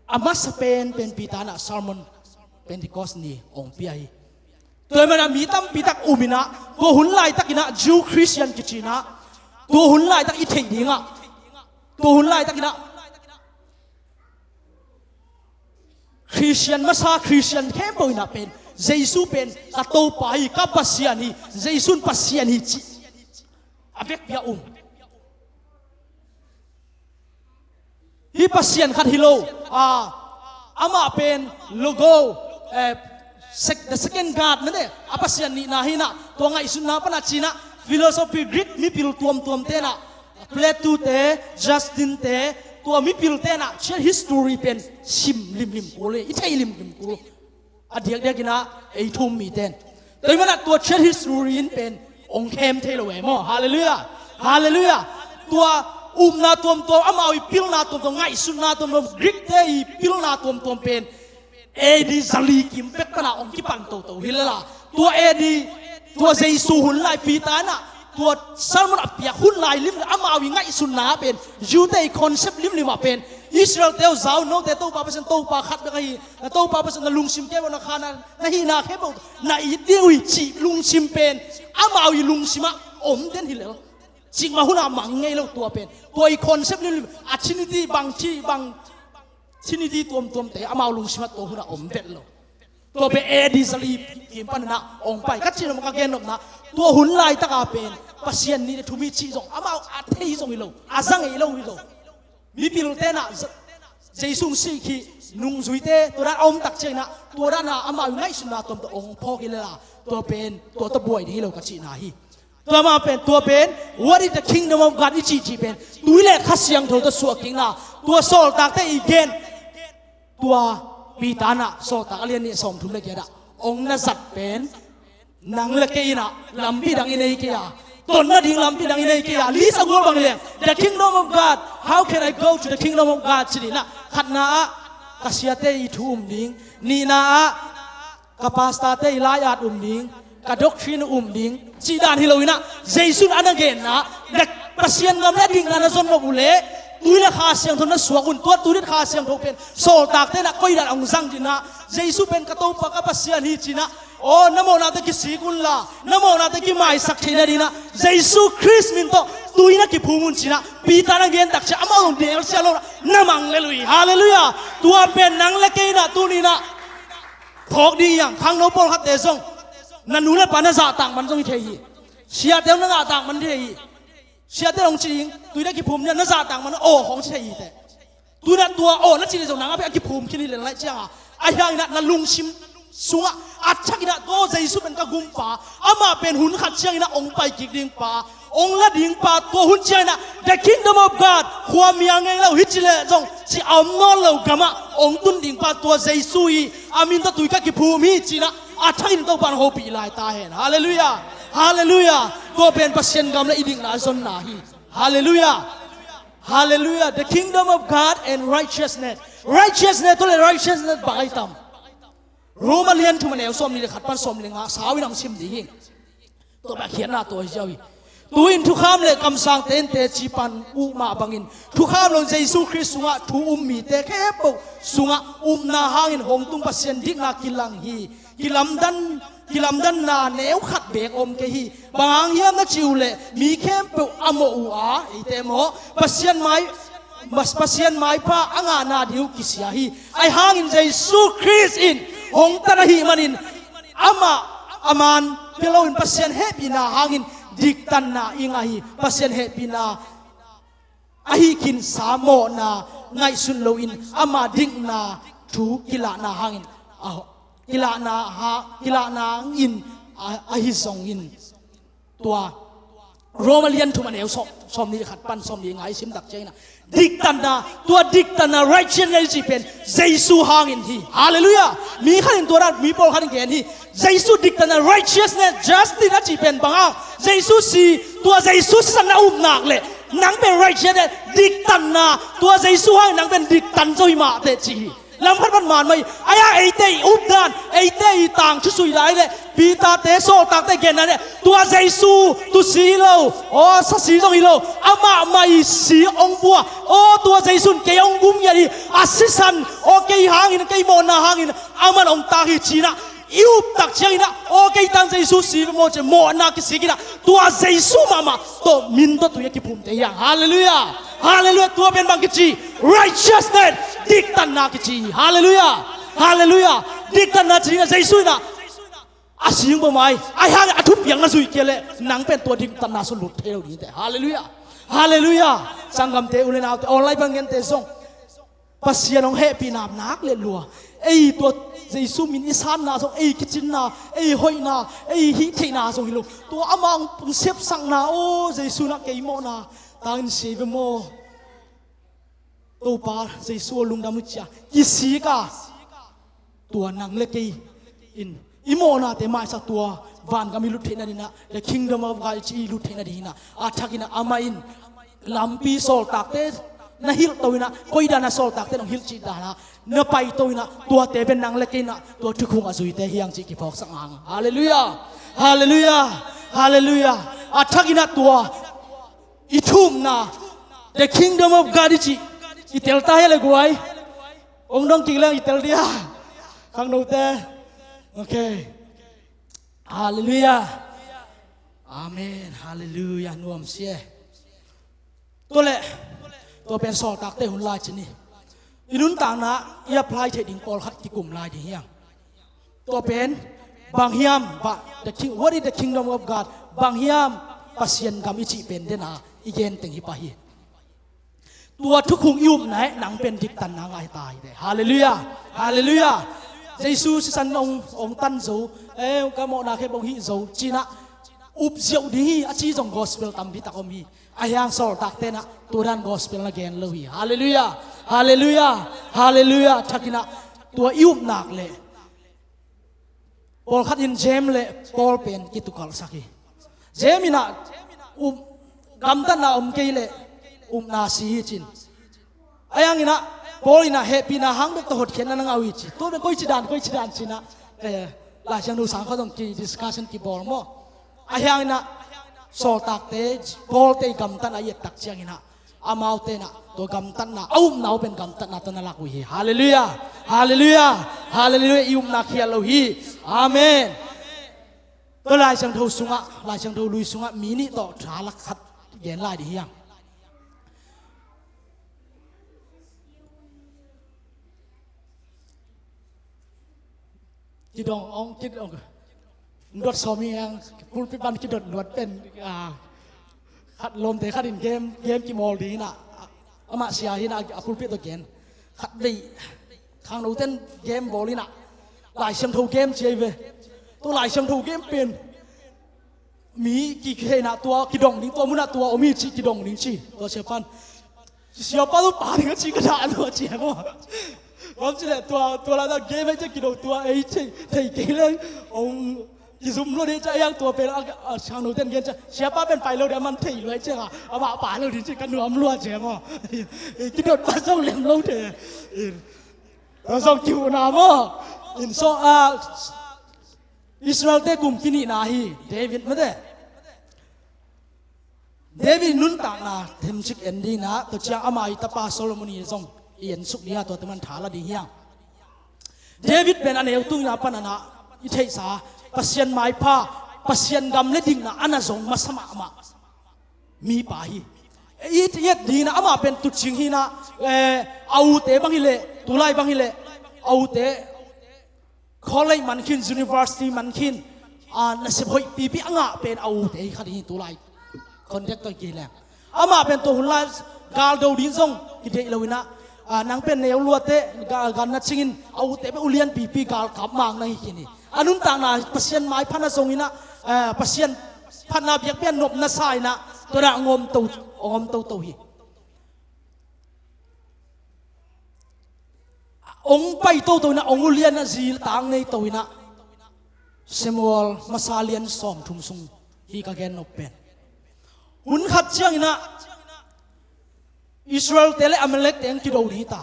ama sa pen pitan a sermon Pentecost ni ong piai tôi mà mi tâm pi tak umina to hun lai tak ina Jew Christian kichina to hun lai tak i thei dinga to hun lai tak ina Christian masa Christian kem po ina pen Giêsu pen ka to pai ka pasian hi Giêsu pasian hi chi avek ya hi pasian khat hilo ama pen logo the second God nene apa sian ni nahina to ngai sunna pana china philosophy Greek mi pil tuam te na Plato te Justin te to mi pil te na che history pen sim lim kole I thai lim ko adiak ina ei thum mi ten toi mana to che history in pen ong khem the lo we mo hallelujah hallelujah to na tuam ama I pil na tuam ngai sunna tuam Greek te I pil na tuam pen edi zali kim pek pana ong ki pan to hilala tua edi tua Giêsu hun lai pitana tua salmon apia hun lai lim amawi ngai sunna pen jude concept lim pen Israel teo zau no te to pa pasen to pa khat kai to pa pasen lungsim ke na khana na hi na ke bo na I dewi chi lungsim pen amawi lungsima om den hilal ching ma huna mangai lo tua pen tua I concept lim achinity bang chini di tuam te amau lung simat to huna om vet lo to be edi sali kim pan na ong pai ka chin ma gen na to hun lai ta ka pen pasien ni thumi chi jong amau a thei jong lo azang i lo mi pil te na Giêsu si ki nung zui te to da om tak chena to da na amau ngai suna tom to ong pho ki la to pen to boy ni lo ka chi na hi to ma pen to pen what is the kingdom of God I chi pen tu le khasiang tho to su king na to sol tak te again tua pitana so ta alien ni som thum le ke da ong na zat pen nang le ke ina lampi dang inei ke ya ton na ding lampi dang inei ke ya li sa gol bang le the kingdom of God how can I go to the kingdom of God chini na khatna kasiate I thum ding ni na kapastate ilayat ding ka doctrine ding chi dan hiloina Giêsu an again na dak pasien ngam le ding na zon mo bule tui la kha siang thon na suakun to tui kha siang tho pen sol tak te na koi da ong sang jina Giêsu pen ka to pa ka pasian hi china โอ้นโมนาตะกิสีกุลลานโมนาตะกิไม่สักทีนะดีนะเยซูคริสต์มินโตตุยนักกิภูมุนชินะปีตานักเรียนตักเชอามาลงเดียวเสียลงน้ำมังเลลุยฮาเลลูยาตัวเป็นนังเล็กนะตัวนี้นะพอกดีอย่างข้างโน้นปอลขัดเตะส่งนันนูเล่ปานาซาต่างมันต้องเทียเชียเดียวนังต่างมันเทียเชียเดียวลงจริงตุยนักกิภูมิเนี่ยนาซาต่างมันโอ้ของเทียแต่ตัวนั้นตัวโอ้นั่นจริงๆส่งนังไปกิภูมิคิดนี่เลยอะไรเจ้าไอ้ยังนั่นลุงชิมสุงอัดชักนะตัวเยซูเป็นกกุมป่าอามาเป็นหุ่นขัดเชียงนะองไปกิกดิ่งป่าองละดิ่งป่าตัวหุ่นเชียงนะ The Kingdom of God ความยังไงเราฮิตเลยจงที่เอาโน่เรากำมะองตุนดิ่งป่าตัวเยซูอีอามินตะตุยกักิภูมิจีนะอัดชักนี่ต้องปันโฮปีลายตาเห็นฮาเลลูยาฮาเลลูยาก็เป็นปัสเซียนกำและอีดิ่งนาซนนาฮีฮาเลลูยาฮาเลลูยา The Kingdom of God and righteousness ตัวเลย righteousness บางไอตัมรู้มาเรียนทุกมันเอวส้มนี่เลยขัดปั้นส้มเลยงาสาวินังชิมดีหิงตัวแบบเขียนหน้าตัวเจ้าอีตัวอินทุกข้ามเลยคำสั่งเต้นเตจีปันอุมาบังอินทุกข้ามลงเยซูคริสต์สุงะทุอุมมีเตแค่ปุสุงะนาหางอินหงตุงปัสเซียนดิกนากิลังฮีกิลำดันนาเนวขัดเบกอมเกฮีบางเฮียมนักจิวเลยมีแค่ปุอโมอูอาอีเตโมปัสเซียนไม้ปัสเซียนไม้พระอ่างนาดิวกิสยาฮีไอหางอินเยซูคริสต์อินหงตระหีมันินอามันเปล่าอินปัสเซียนเฮปินาหางอินดิกตันนาอิงาฮีปัสเซียนเฮปินาอาฮีกินสามโมนาไงสุนโลอินอามาดิกนาทูกิลานาหางอินกิลานาอินอาฮีซองอินตัวโรมาเลียนทุมันเอวสมนี้ขัดปั้นสมนี้ไงซิมดักใจนะดิกตันนาตัวดิกตันนา righteousness จีเป็นเยซูหางอินฮีฮาเลลูยามีขันตัวนั้นมีโปรขันเกณฑ์ฮีเยซูดิกตันนา righteousness justice นั่นจีเป็นบางเยซูสีตัวเยซูสันนาอุบนักเลยนังเป็น righteousness ดิกตันนาตัวเยซูหางนังเป็นดิกตันโจยมาเตจีลำพัดมันมานไม่ไอ้ไอ้เตยอุบดานไอ้เตยต่างชุดสุยได้เลยปีตาเตโซต่างเตเกนนั่นเนี่ยตัวเยซูตัวสีโลโอ้สัสีตรงอีโลอามาไม่สีองบัวโอ้ตัวเยซูเกยองกุมยันดีอาศิสันโอ้เกยหางอินเกยโมนาหางอินอามันองตาฮิจีนะอิวตักเชียงนะโอ้เกยตังเยซูสีโมเจโมนาคิสิกินะตัวเยซูมาตัวมินตัวยักษ์ภูมิเตียงฮาเลลูยาฮาเลลูยาตัวเป็นบางกิจี righteousness ดิกตันนากิจีฮาเลลูยาฮาเลลูยาดิกตันนาจริงๆเยซูนะอาศิงบ่ไม่ไอ้ห่างอาทุบอย่างนั้นสุยเกลเลยหนังเป็นตัวดิกตันนาสุดหลุดเทวดีแต่ฮาเลลูยาฮาเลลูยาสังกัมเตอุเลนาออนไลน์บางเงินเตส่งปัสยานองเฮปีนามนักเล่นลัวไอ้ตัวเยซูมินิสานนาส่งไอ้กิจินนาไอ้หอยนาไอ้ฮิเทนาส่งฮิโลตัวอามังปุ่งเซฟสังนาโอ้เยซูนักเกยโมนาตางเซฟโมตัวปาเยซูลุงดามุจยากิสีกาตัวนังเล็กอินอิโมนาเตมาสักตัววันก็มีลุเทนาดีนะ The Kingdom of God จีลุเทนาดีนะอาทักินะอามาอินลำปีโซลตักเตนะฮิลตัวนะคอยดานะโซลตักเตน้องฮิลจีดานะเนื้อไปตัวนะตัวเตเป็นนังเล็กนะตัวทุกคนอาศัยเตเฮียงจีกิพอกสังหางฮาเลลูยาฮาเลลูยาฮาเลลูยาอาทักินะตัวอิทุมนะ The Kingdom of God จีอิเตลตายเลยกูไอ้องค์ดองกิงแล้วอิเตลเดียข้างโน้ตโอเคฮาเลลูยาอาเมนฮาเลลูยานวมเสียตัวเละตัวเป็นสอตักเตหุ่นลายชนิดอินุนต่างนะอย่าพลายเทดิงปอลขัดที่กลุ่มลายที่เฮียงตัวเป็นบางเฮียมบะ the king what is the kingdom of God บางเฮียมปัสยันกำอิจิเป็นเดน่าอีเกนเต็งฮิปะฮีตัวทุกคุงยุ่มไหนหนังเป็นดิกตันนางไอตายแต่ฮาเลลูยาฮาเลลูยาเยซูสันองตันโซกามอนาเคบงฮิโซจีน่าอุบเสียวดีอาชีจง gospel ตามพิตากมีอายังสอตักเตนะตัวด้าน gospel ละแกนเลยฮาเลลูยาฮาเลลูยาฮาเลลูยาทักินะตัวยุ่มหนักเลยปอลขัดอินเจมเลยปอลเป็นกิตุกอลสักทีเจมินะกำตันนะเกยเลยนาซีจินอายังอินะปอลินะเฮปีนะหังเบกตัวหดเขียนนั่งเอาอีจิตัวเป็นก้อยจิดานจินะหลายช่างดูสังเขาต้องกีดิสคัชชันกีบอลมั้งอายังอินะโซตักเตจปอลเตกำตันอาเยตักเชียงอินะอามาวเตนะตัวกำตันนะอุ้มนาเป็นกำตันนะตัวนั่นลักวิฮาเลลูยาฮาเลลูยาฮาเลลูยาอิมนาเคียโลฮีอาเมน ตัวลายช่างทูสุงะลายช่างทูลุยสุงะมีนี่ต่อฐานลักขัดเย็นลายดียังคิดององคิดองรถสอมียังพูดพิบันคิดดรถเป็นขัดลมแต่ขัดอินเกมกี่โมงดีนะอามาเสียหินะพูดพิตัวเกนขัดดีข้างโน้ตเต้นเกมบอลลีนะหลายช่างทูเกมเชียร์ไปตัวหลายช่างทูเกมเป็นมีกี่เคนะตัวกิดงดิ้งตัวมุนาตัวอมีชีกิดงดิ้งชีตัวเชฟปันตัวป่าดิ้งชีกระดาษตัวเจียมั้งผมจะเนี่ยตัวเราเกมไม่ใช่กิดงตัวไอ้ที่ไทยเกเลยองยิซุมโลนี้จะยังตัวเป็นช่างโนเต้นเกมจะเชฟปันเป็นไปแล้วเดี๋ยวมันไทยเลยเจ้าอาบ่าป่าเราดิ้งชีกันหนุ่มล้วนเจียมั้งกิดงปันส่งเลี้ยงเราเถอะเราส่งคิวนามั้งอินโซอิสราเอลเตกุมกินีนาฮีเดวิดไม่ได้เดวิดนุนต่างนะเทมชิกเอนดีนะตัวเจ้าอามาอิตาปาโซโลมอนีส่งเอียนสุกนี้ตัวที่มันถาละดีเฮียงเดวิดเป็นอันเอวตุ้งนะปนันนะอิเทสาปัสยันไม้ผ้าปัสยันกำเลดิ่งนะอันนั้นส่งมาสมัครมามีป่าฮีอีเทียดดีนะอามาเป็นตุชิงฮีนะเอาเตะบังฮิเลตุไลบังฮิเลเอาเตะcollege มันขึ้น university มันขึ้นนั่นสิบหกปีอ่ะเป็นเอาแต่ขัดหินตัวไรคนเด็กตัวกี่แหละอามาเป็นตัวหุ่นลายกาลดูดินส่งกิเดลวินะนังเป็นแนวลวดเตะการนัดชิงเอาแต่ไปอุเลียนปีกาลขับมังในที่นี่อันนู้นต่างนะปัสยันไม้พันธุ์ทรงอินะปัสยันพันธุ์นาเบียกเบียนนบนัสไซนะตัวละงมตัวฮีองไปตัวนะองเลียนนะจีต่างในตัวนะเซมูเอลมาซาเลียนสอมทุ่มซุงฮีกาเกนนบเป็นหุ่นขัดเชียงนะอิสราเอลเตเลอเมเล็กเต็งกิโดนีตา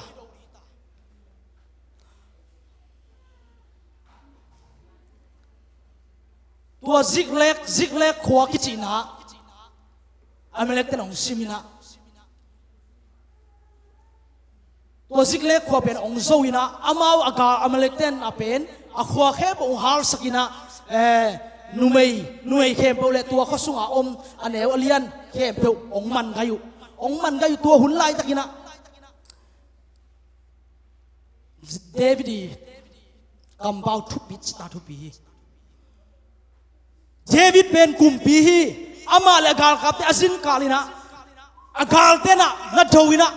ตัวซิกเล็กขวากิจินะอเมเล็กเต็งองซิมินะตัวซิกเล็กขวาเป็นองโซวินะอามาวอากาอเมเล็กเต็งอเป็นอขวาแค่องฮาร์สกินะนุ่มเข้มเปล่าตัวเขาสุงอาอมอันเอวเลียนเข้มเปล่าองมันก็อยู่ตัวหุ่นลายตะกินะเดวิดกำเบาทุบปิดตาทุบปีเดวิดเป็นกลุ่มปีอามาเลกาลกับเตอซินกาลินะอากาลเตนะนัดโจวินะ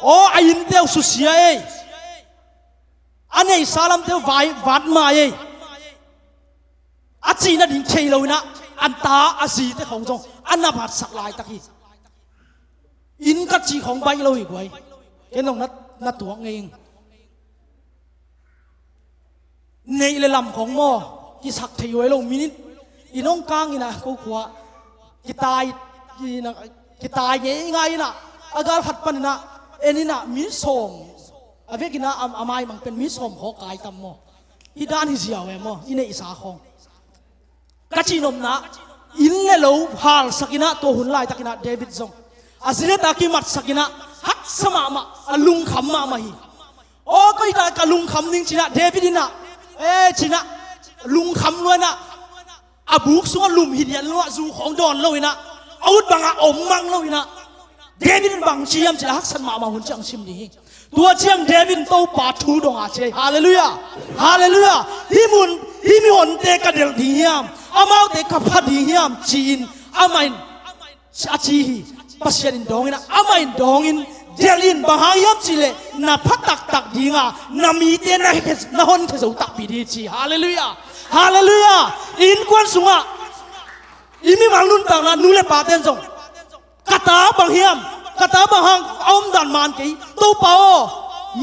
โอ้อายินเตวสุเสียอันนี้สาลัมเตววัดมาอาจีนัดยิงเชยเลยนะอันตาอาจีเตของจงอันนับหัดสักลายตะกี้อินกัดจีของใบเราอีกไว้เห็นตรงนัดตัวเองในเลลำของหม้อที่สักที่ไว้เรามินิอีน้องกลางนี่นะเขาขวากีตายยังไงนะอาการขัดปันนะเอ็นนี่นะมิสมอาเวกินะอาไม่มันเป็นมิสมขอกายตำหม้ออีด้านที่เสียวหม้ออีในอิสาของกัจจินมนะอินเลโลฮาลสกินะตัวหุ่นลายตะกินะเดวิดซงอาศิเลตากิมัดสกินะฮักสมามาลุงขำมาฮีโอ้ก็อีตากลุงขำนิ่งชินะเดวิดนะชินะลุงขำล้วนนะอาบุกส่วนลุมหินยันล้วนจูของดอนเลยนะอาวุธบังอาอมมังเลยนะเดวิดบังเชียมชินะฮักสันมาหุ่นจังชิมนี้ตัวเชียงเดวิดโตปาทูดงอาเชฮาเลลูยาที่มีหนเตกระเดลดีเฮียมอามาเตกพัดดีเฮียมจีนอามาอินอาชีปัสยันดองอินะอามาอินดองอินเดลินบางฮายามจิเลนับพัดตักดีงานามีเตนะเฮสนาฮอนเขสูตักปีดีจีฮาเลลูยาอินควันสุงะอิมิมังลุนต่างนั้นนูเลปาเตนซงกตาบางเฮียมกตาบางฮังอมดันมันกีตัวเปา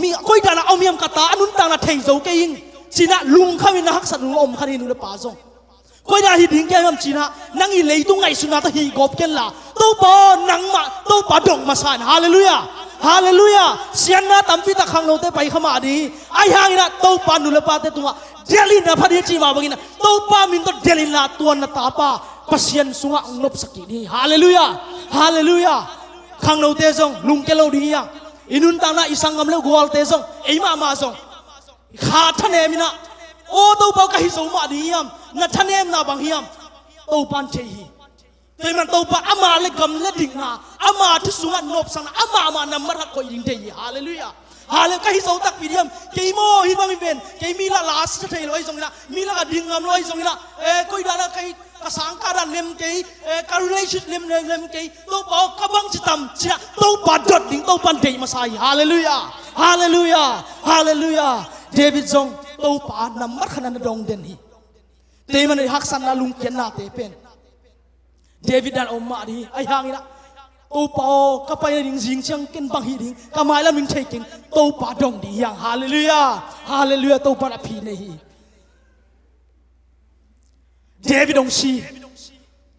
มีคุยกันนะเอาเมียมกตาอนุนต่างนั้นเทงโจเกิงจีน่ะลุงเขาวินาฮักสันลุงอมคดีนูเลปาซงคุยได้หิดิ้งแก้มจีน่ะนั่งอีเลยตุ้งไงสุนัตหิกอบเกล่าตัวเปานังมาตัวปาดงมาสานฮาเลลูยาเสียนนะตั้มพิตาขังโนเตไปขมาดีไอ้ห่างนะตัวปานูเลปาเตตัวเดลินนะพอดีจีมาบังอินะตัวปามินตัวเดลินนะตัวนัตตาปาปัสยันสุงะนบสกินีฮาเลลูยาขังโนเตซงลุงเกลดียังอินุนตานะอิสังกำเลวกอลเตซงเอมาซงขาดทะเนมินะโอ้ตัวปากะฮิโซมาดียามนัททะเนมนาบังฮิยาม tàu pan chê hi tây man tàu pan ama le gam le ding na ama thi sunga nop sang ama number ha koi ding thei hallelujah hallelujah kai zo tak pidiem kei mo hi bang ben kei mi la last thei loi zong na mi la ding ngam loi zong na koi da na kai ka sang ka dan lem kei ka relationship lem kei to pa ka bang chi tam chi to pa dot ding to pan dei ma sai hallelujah hallelujah hallelujah David zong to pa number khanan dong den hi te man hak san na lung kian na te pen David dan omma di ai hangina to pa ka pa ring jing chang ken bang hi ding ka mai la min thei king to pa dong di yang hallelujah hallelujah to pa phi nei hi David dong si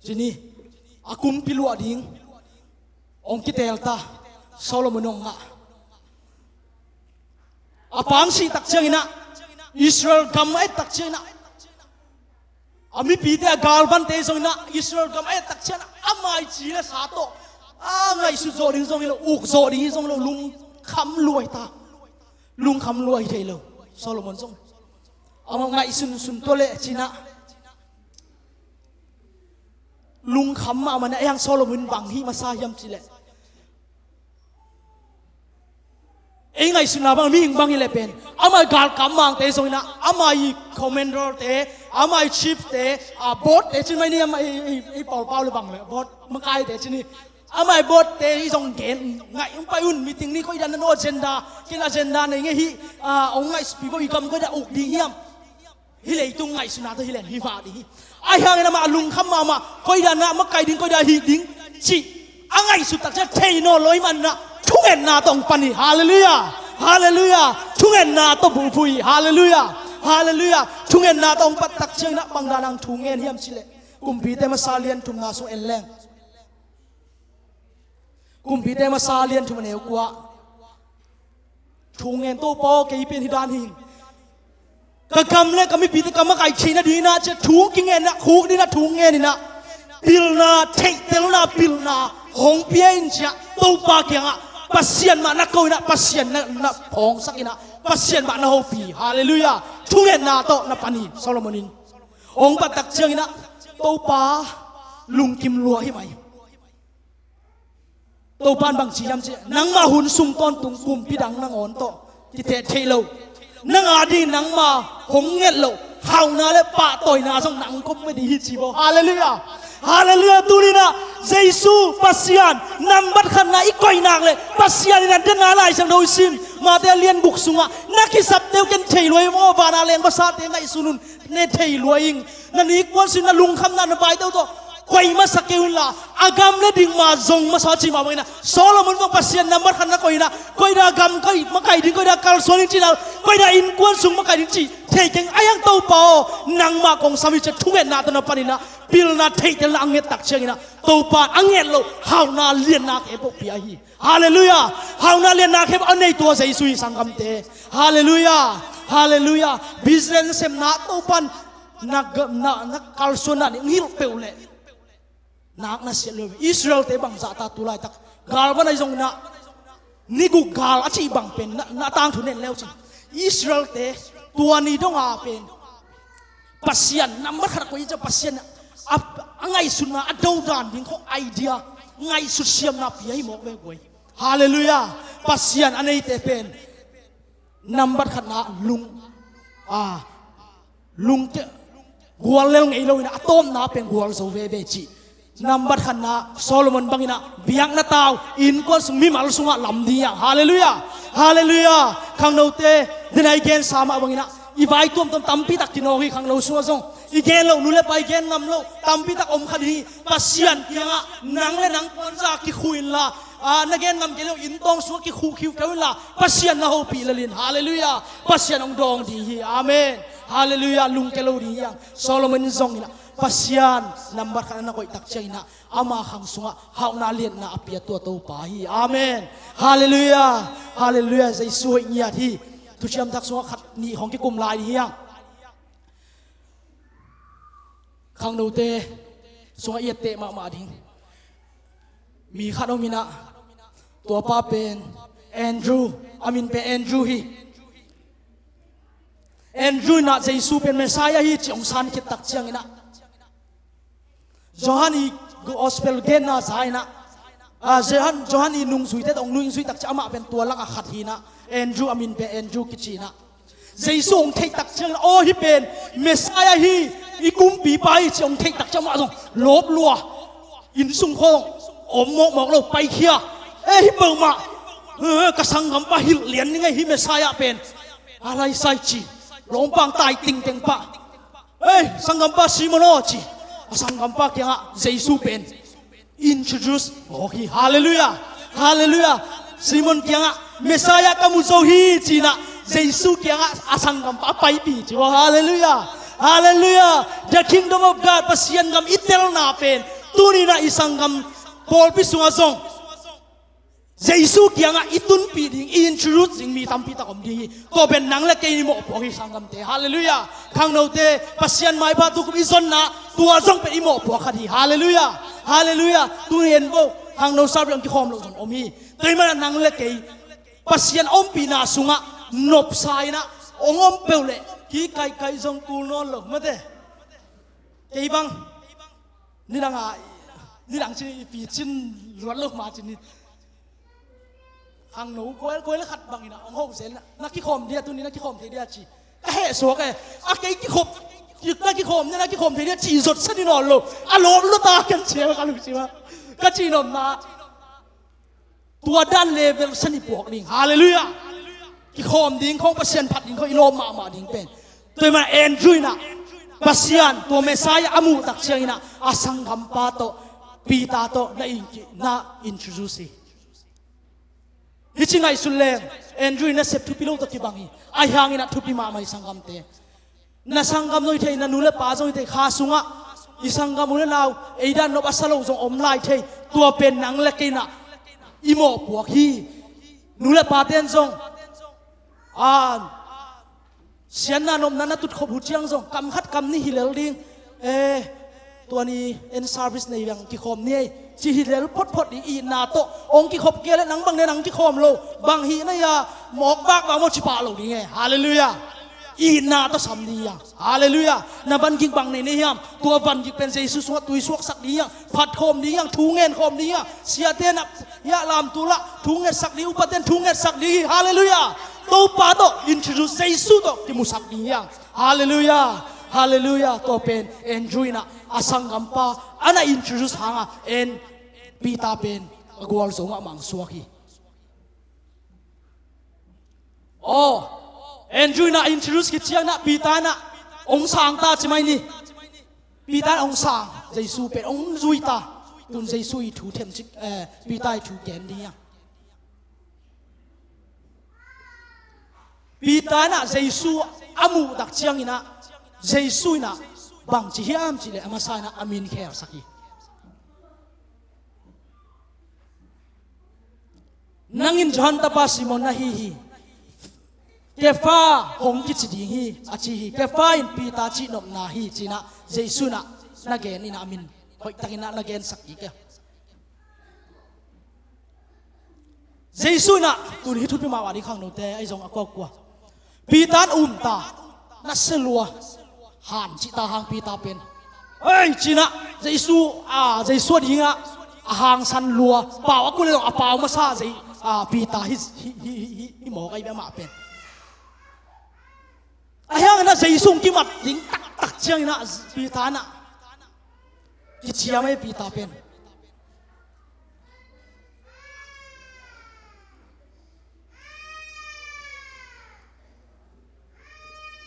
jini akum pilu ading ong kitelta Solomon ong nga apang si tak changina Israel gamai tak changina ami pite galvan te zongina Israel gamai tak changina amai chi la sa to ngai su zo ding zong lo uk zo ding zong lo lung kham luai ta lung kham luai thei lo Solomon zong ama ngai sun to le china lung kham ma man yang Solomon bang hi ma sa yam chile ngai suna bang mi bang ile pen amai gal kam mang te zongina amai commander te amai chief te boat te chin mai ni amai pau le bang le boat makai te chini amai boat te zong gen ngai pai un meeting ni koi dan no agenda kin agenda nei nge hi ong ngai speak ko ikam ko da uk di hiam hi le tung ngai suna to hi len hi fa di ai hang na ma lung kham ma koi dan na ma kai ding koi da hi ding chi angai su tak cha thei no loi man na thungen na tong pani hallelujah hallelujah thungen na to bu phui hallelujah hallelujah thungen na tong pat tak cheng na bang danang thungen hiam chile kumpi te ma salian thum na so enleng kumpi te ma salian thum ne kwa thungen to po ke pen hi dan hin ka kam le kami pi te kam kai china di na che thung king en na khuk di na thungen ni na pil na thei tel na pil na hong pien cha to pa kyang pasien ma na ko na pasien na phong sakina pasien ma na ho pi hallelujah thungen na to na pani Solomonin ong patak chang ina to pa lung kim lua hi mai to pan bang chi yam che nang ma hun sung ton tung kum pi dang nang on to ti the thei lo nang adi nang ma hong ngel lo hau na le pa toy na song nang kom me di hi chi bo hallelujah hallelujah tulina Jesu pasian nambat khana ikoi nak le pasian ina den ala isang do sim ma te lian buk sunga nakisap teu ken thei loi mo bana leng ba sa te ngai sunun ne thei loing nani kwon sin na lung kham na na bai teu to koi ma sakeun la agam le ding ma zong ma sa chi ma maina Solomon mo pasian nambat khana koi da gam koi ma kai ding koi da kal sonin chi na koi da in kwon sung ma kai ding chi thei keng ayang tau pao nang ma kong sami che thungen na to na panina pil na thei tel ang nget tak chengina to pa anget lo haw na lien na ke pok pia hi hallelujah haw na lien na ke anei to Jesu sangam te hallelujah hallelujah business sem na to pan na kalsona ni ngil peule nak na selo Israel te bang za ta tulai tak gal ban ai jong na ni gu gal achi bang pen na tang thunen leo chin Israel te tua ni dong a pen pasian number khar ko ja pasian angai sunna adau dan ding ko idea ngai su siam na pi ai mo ve goi hallelujah pasian anei te pen number khana lung te gwal lel ngai lo ina atom na pen gwal so ve ve chi number khana Solomon bangina biak na taw in ko sung mi mal sunga lam dia hallelujah hallelujah khang no te dinai gen sama bangina ivai tom tampi tak tinohi khang lo suwa song igen lo nule pai gen ngam lo tampi tak om khadi pasian kianga nang le nang ponza ki khuin la nagen ngam ke lo in tong su ki khu khiu ka la pasian na ho pi lalin hallelujah pasian ong dong di hi amen hallelujah lung ke lo di yang Solomon zong ina pasian number kana na ko tak chaina ama khang sunga haw na lien na apia to pa hi amen hallelujah hallelujah Jesu nya thi tu chiam tak sunga khat ni hong ki kum lai hi yang khang no te sunga yet te ma ding mi khat omina to pa pen Andrew amin pe Andrew hi Andrew na Jesu pen Messiah hi chong san ki tak chiang ina Johani gospel gen na zaina Johani nung sui te ong nung sui tak chama pen tua laka khat hi na Andrew amin pe Andrew kichina Jesu ong thei tak chang o hi pen Messiah hi ikum pi pai chi ong thei tak chama jong lop lua in sung khong om mok mok lo pai khia hi bang ma ka sangham pa hil lian ni ngai hi Messiah pen alai sai chi long pang tai ting teng pa sangham pa simono chi sangham pa kya Jesu pen introduce hi hallelujah hallelujah Simon kya Messiah kamu zo hi china Jesu kya asangham pa pai pi chi hallelujah hallelujah the kingdom of God pasian gam itel na pen tuni na isangham Paul pi sunga song Jesu kya itun pi ding introduce jing mi tam pi ta kom di to ben nang la ke ni mo po hi sangham te hallelujah khang no te pasian mai ba tu ku izon na tua jong pe imo po khadi hallelujah hallelujah tu yen bo khang no sab yang ki khom lo jon omi toi ma nang le ke pasian om pi na sunga nop sai na ongom peule ki kai kai jong tu non lo mate ke bang ni lang chi pi chin ruat lo ma chin ni khang no ko la khat bang ina ong ho sen na ki khom dia tu ni na ki khom the dia chi ka he so ke a ke ki khopยึกนักกิโคมเนี่ยนักกิโคมทีนี้จีสดสนินอนโลอารมณ์ลุตากันเชียวกันลูกจิวะก็จีนอมนาตัวด้านเลเวลสนิบวกดิ่งฮาเลลูยากิโคมดิ่งของปัสยานผัดดิ่งเขาอิโลมาดิ่งเป็นตัวมันเอ็นจุยนะปัสยานตัวเมสายอามูตักเชียงนะอาสังคัมปาโตปีตาโตน่าอินทรดูซีฮิจิงไงสุดแรงเอ็นจุยนะเสพทุพิโลตะกิบังฮีไอฮางินะทุพิมาไม่สังคัมเตna sanggam noi thei na nule pa jong thei kha sunga I sanggam mule naw eidan no basalo jong omlai thei tua pen nang le keina imo puak hi nule pa ten jong sian na nom na tut khop hu chiang jong kam khat kam ni hilel ding tua ni en service nei yang ki khom ni chi hilel phot I na to ong ki khop ke le nang bang ne nang ki khom lo bang hi na ya mok bak ba mo chi pa lo ding hallelujah ina to samni yang hallelujah na ban ging bang nei hiam tua ban gi pen Jesus wa tui suak sak ni yang phat khom ni yang thu ngen khom ni yang sia ten ya lam tu la thu ngen sak ni upaten thu ngen sak ni hallelujah to pa to introduce Jesus to ki musak ni yang hallelujah hallelujah to pen enjoyna asangam pa ana introduce hanga en pita pen agwal songa mang suaki Andrew na introduce kitchiang na pita na ong sang ta chimai ni pita ong sang Jesu pe ong zui ta tun Jesu I thu them chik pita I thu gen ni ya pita na Jesu amu dak chiang ina Jesu na bang chi hiam chi le amasa na amin kher saki nangin John ta pa Simon na hi kefa hong ki chidi hi achi hi kefa in pita chi nom na hi china Jesu na gen ina amin hoi takina na gen sakki ke Jesu na tun hi thu pi ma wa ni khang no te ai jong akwa pitan ta na selua han chi ta hang pita pen china Jesu Jesu dinga hang san lua pa aku le apa ma sa pita hi mo kai ba ma pen ayang na Jesu ki mat ding tak chiang na pita na ki chia mai pita pen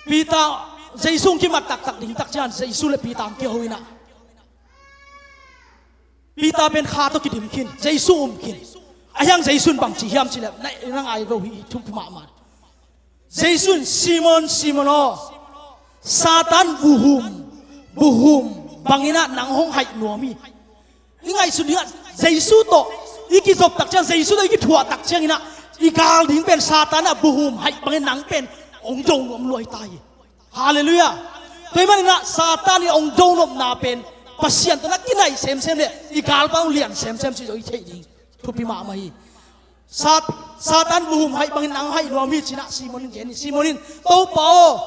pita Jesu ki mat tak ding tak chian Jesu le pita ki hoina pita pen kha to ki dim kin Jesu kin ayang Jesu bang chi hiam chi le nang ai go hi thum ma Jesu Simon Satan buhum bangina nang hong hai nuami ingai sudia Jesu to iki zop tak chang Jesu to iki thua tak chang ina ikal ding pen Satan buhum hai bangin nang pen ong jong nom loi tai hallelujah toi man na Satan ong jong nom na pen pasien to na kinai sem le ikal pa lian sem si joi thei ding thupi ma mai Satan buhum hai bangin nang hai nuami china Simonin geni Simonin to pao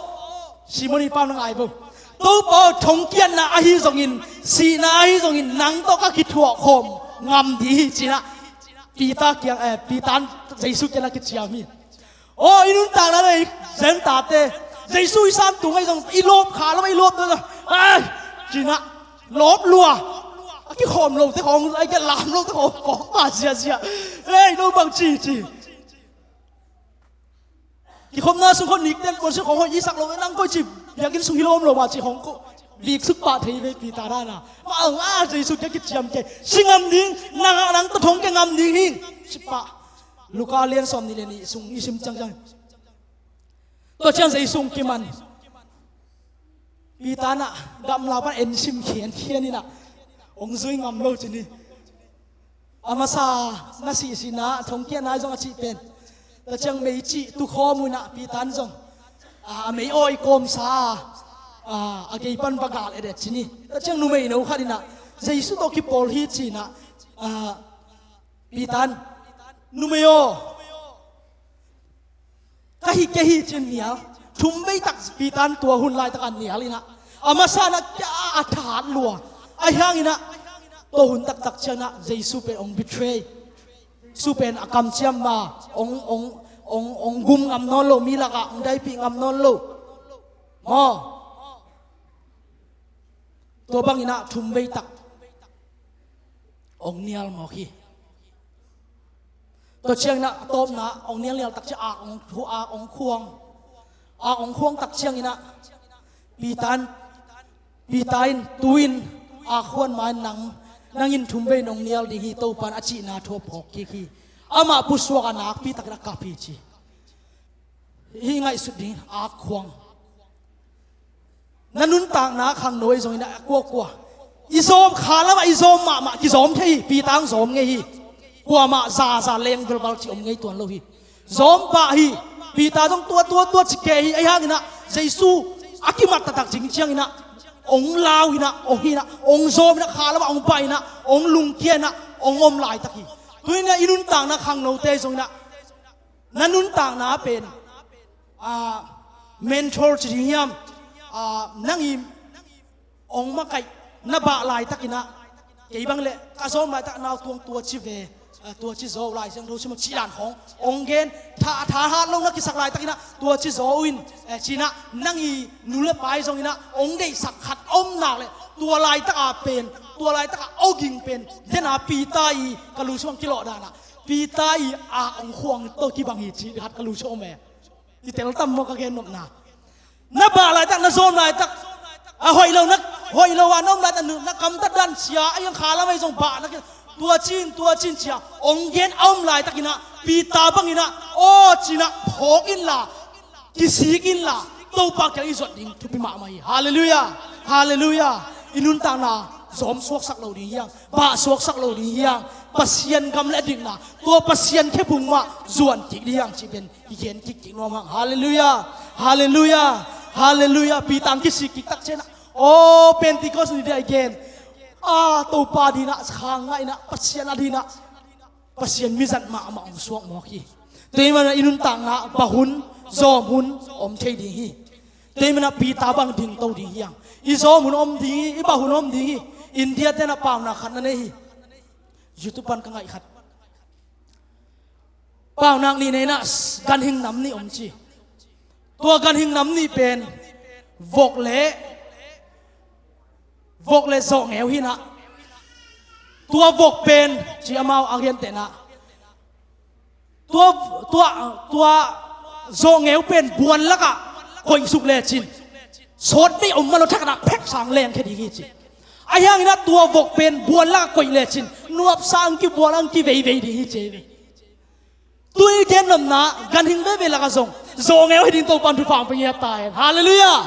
Simonin pa nang ai bo tu po thong kian na ahi zongin si na ahi zongin nang to ka kithuak khom ngam di china pita kyang pitan Jesu kena kichiami o inun ta na nei zen ta te Jesu isan tu ngai zong ilop kha lo mai lop na ai china lop lua cái khom lâu thế khom ai cái làm lâu thế khom có mà gì ê đâu bằng chi cái khom na sung khom nít tên con sung khom hồi Isaac lâu năng coi chỉ nhà cái sung hilom lâu mà chỉ khom có việc sức bát thấy về pi ta ra na mà Jesu cái chiam cái sinh âm điên năng ta thong cái ngâm điên hin chỉ pa Luca liên som đi lên sung isim chang tôi chẳng Jesu cái man pi ta na đam lao bắt ensim khiên đi na ông duy ngầm lâu chứ đi amasa nasi sina thong kia nai zong achi pen ta chang mei chi tu kho mu na pi tan zong mei oi kom sa agei pan bagal ede chini ta chang nu mei no khadina Jesu to ki pol hi chi na pi tan nu mei o ka hi chen nia thum mei tak pi tan tua hun lai tak an nia lina amasa na kya athat lua ai hang ina to hun tak chana Jesu pen ong betray su pen akam chiam ma ong gum ngam non lo mi la ka ong dai pi ngam non lo mo to bang ina thum bei tak ong nial mo khi to chiang na top na ong nial tak cha ong thu ong khuang tak chiang ina pi tain tuin khwan man nangin thumbe nong nial di hi to pan achi na tho phok ki ama puswa ka nak pi tak na ka pi chi hi ngai su ding khwang nanun tang na khang noi zong ina kwa izom khala ma izom ma ki zom thei pi tang zom nge hi kwa ma za leng vel bal chi om ngei tuan lo hi zom pa hi pi ta jong tua chi ke hi ai hang ina Jesu akimat tak jing chiang ina ông lao ina ông hina ông zom ina khala ma ông pa ina ông lung kia na ông om lai taki tuina inun tang na khang no te zong ina nanun tang na pen mentor chi hiam nangi ông ma kai na ba lai takina ke bang le ka zom lai tak naw tuang tua chi ve tua chi zo lai sang tho chim chi dan khong ông gen tha ha long na ki sak lai takina tua chi zo in china nangi nule pai zong ina ông dei sak khat om na le tua lai tak a pen tua lai tak a oging pen dena pi tai ka lu chong kilo da na pi tai ông khuang to ki bang hi chi khat ka lu chong me ti tel tam mo ka gen nom na ba lai tak na zom lai tak hoi lo anom lai tak na kam ta dan sia ayang khala mai zong ba na tua chin chia ông gen om lai takina pi ta bangina o china phok in la kisik in la to pa ka izot ding tu pi ma mai hallelujah inun ta na zom suak sak lo ding yang ba suak sak lo ding yang pasien gam le ding na tua pasien ke bung ma zuan ki ding chi ben yen ki nom hang hallelujah pi tang kisik ki tak chena o Pentecost ni dia again to pa dina khang ngai na pasien adina pasien mizat ma ong suak mo ki teimana inun tang na bahun zom hun om thei ding hi teimana pi ta bang ding to ding yang i zom hun om ding i bahun om ding hi India te na pam na khat na nei hi YouTube pan ka ngai khat pau nang ni nei na gan hing nam ni om chi tua gan hing nam ni pen vok le zo ngeu hi na tua vok pen chi amao agien te na tua zo ngeu pen buan laka koi suk le chin sot ni om ma lo thak na phek sang leng ke di gi chi ayang ina tua vok pen buan laka koi le chin nuap sang ki buan ang ki vei di hi che ve tui gen nam na gan hing be laka zong zo ngeu hi ding to pan thu phang pe ya tai hallelujah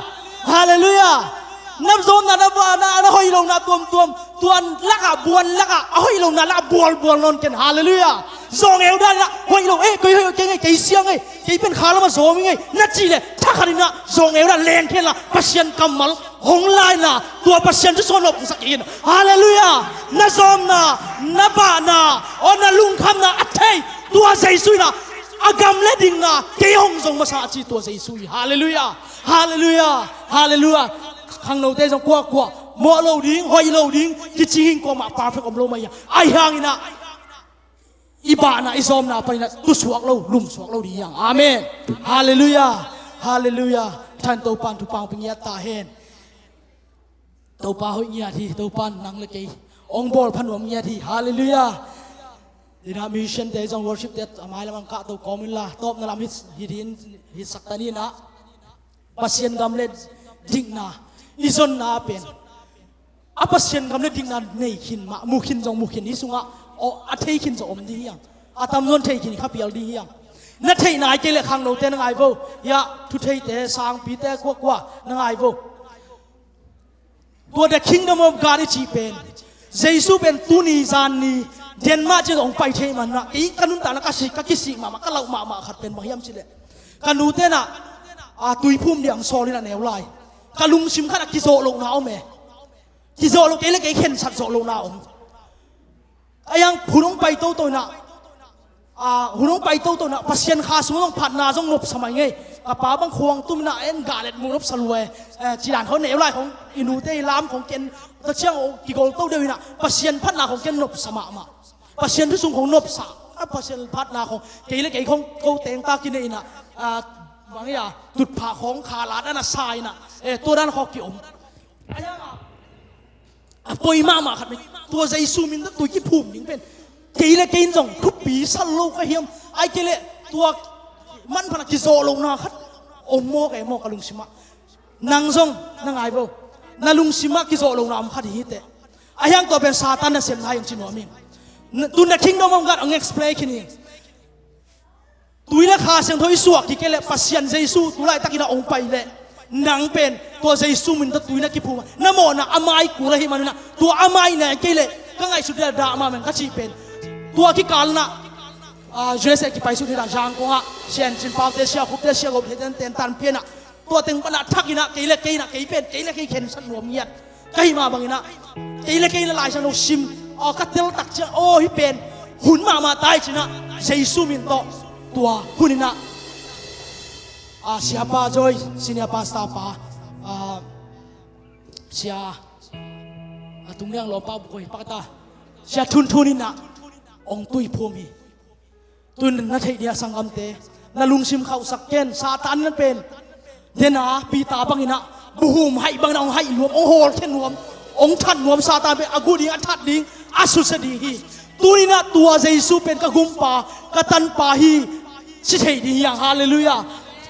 nam zom na na hoi long na tuan laka buan laka hoi long na laka bual non ken hallelujah zong eu da hoi long ke siang ke pen khala ma zom ngai na chi le thakharina zong eu da len ken la pasien kamal hong lai na tua pasien chu son lop sakin hallelujah na zom na ba na ona lung kham na athei tua Jesu na agam le ding na ke hong zong ma sa chi tua Jesu hallelujah ข้างโน้นเต้จงกว่ามัวโลดิ้งหอยโลดิ้งกิจหิงก็มาปาร์ฟกับโลมาอย่างไอ้ห่างนะอีบานะอิซอมนะไปนะตุสวกเราลุ่มสวกเราดีอย่างอาเมนฮาเลลูยาฮาเลลูยาท่านตัวปันทุปังเป็นยาตาเห็นตัวปาหอยยาทีตัวปันนังเล็กองบอลพันวมยาทีฮาเลลูยาดีนะมิชชั่นเดย์จงวอร์ชิปเดย์หมายละมันกะตัวกอมิลลาตบนั่นละมิฮิสักตานีนะปัสเซียนกำเล่นดิ่งนะอิซอนนาเป็นอาปัสเซียนกำเล่นดิ่งนะในขินมามุขินจงมุขินที่สุงะโออาเทขินจะอมดีอย่างอาตามนนเทขินข้าเปียลดีอย่างนั่นเทนายเกลี่ยขังโนเตนงไงโบยาทุเทเตสางปีเตกว่านังไงโบตัวเด็ก Kingdom of God ที่เป็นเยซูเป็นตุนีจานนีเดนมาร์กจะองไปเทมันนะอีกันุนตานักสิกกิสิมาก็เล่ามาขัดเป็นบางยามสิเลยกันูเตนะตุยพุ่มเดียงโซลินะแนวไลกัลุงชิมขัดกิโซลงน้าอมกิโซลงเกลี่ยเข็นสัตว์โซลงน้าอมไอ้ยังหุ่นองไปโตโตนะหุ่นองไปโตโตนะพัศยันข้าสมองผัดนาจงนบสมัยไงกับป้าบางควงตุ้มนาเอ็นกาเล็ดมูนบสลวยจีด่านเขาเหนียวไล่ของอินูเตยล้ำของเกนตะเชียงกิโกลโตเดียวนะพัศยันพัดนาของเกนนบสมามาพัศยันที่สูงของนบสาพัศยันพัดนาของเกลี่ยเกยของโกเตงตากินเองนะบางอย่างจุดผ่าของขาลาด้านซ้ายนะตัวด้านเขาเกี่ยวไอ้ยังปอยมาขัดตัวใจซูมินตัวญี่ปุ่นยิ่งเป็นเกลี่ยเกยจงทุบปีสั่นโลกเฮียมไอ้เกลี่ยตัวมันพนักกิโซลงนาคัดอมโมกไอ้โมกลุงชิมะนางซงนางไอ้บ่นาลุงชิมะกิโซลงนามคัดฮิตเตไอ้ยังตัวเป็นซาตานน่ะเสียงไทยยังชินวามิตุนใน Kingdom of God อง explain คินี่ตุยละคาเสียงทอยสวกที่เกลี่ยปัสยันเยซูตุไลตะกินาองไปเลยนางเป็นตัวเยซูมันตุยนักกิพูมาน้ำมนะอามายกูเลยฮิมันนะตัวอามายเนี่ยเกลี่ยก็ไงสุดเดียดรามามันก็ชีเป็นตัวที่กาลนะเจสเอกไปสุดที่ด่านจางกงอ่ะเชียนจินปาวเตเชียคุปเตเชียกบเทนเตนตันเพียนะตัวเต็งปนัดทักกินะเกลี่ยเป็นเกลี่ยเข็นสันหนวมเงียดใกล้มาบางนะเกลี่ยลายสันโอชิมกัดเตลตักเจ้าโอ้ฮิเป็นหุ่นมาตายจินะเยซูมินโตตัวหุ่นนะsiapa joy siapa stapa sia tungyang lompa bukoi pakata sia tunina ong tui phumi tun na thei dia sangam te na lungsim khau sakken satan nan pen dena pita bangina buhum hai bang na ong hai luom ong hol ken luom ong than luom satan pe agudi athat ding asu sedi hi tunina tua jesu pen ka gumpa ka tan pa hi si thei di yang hallelujah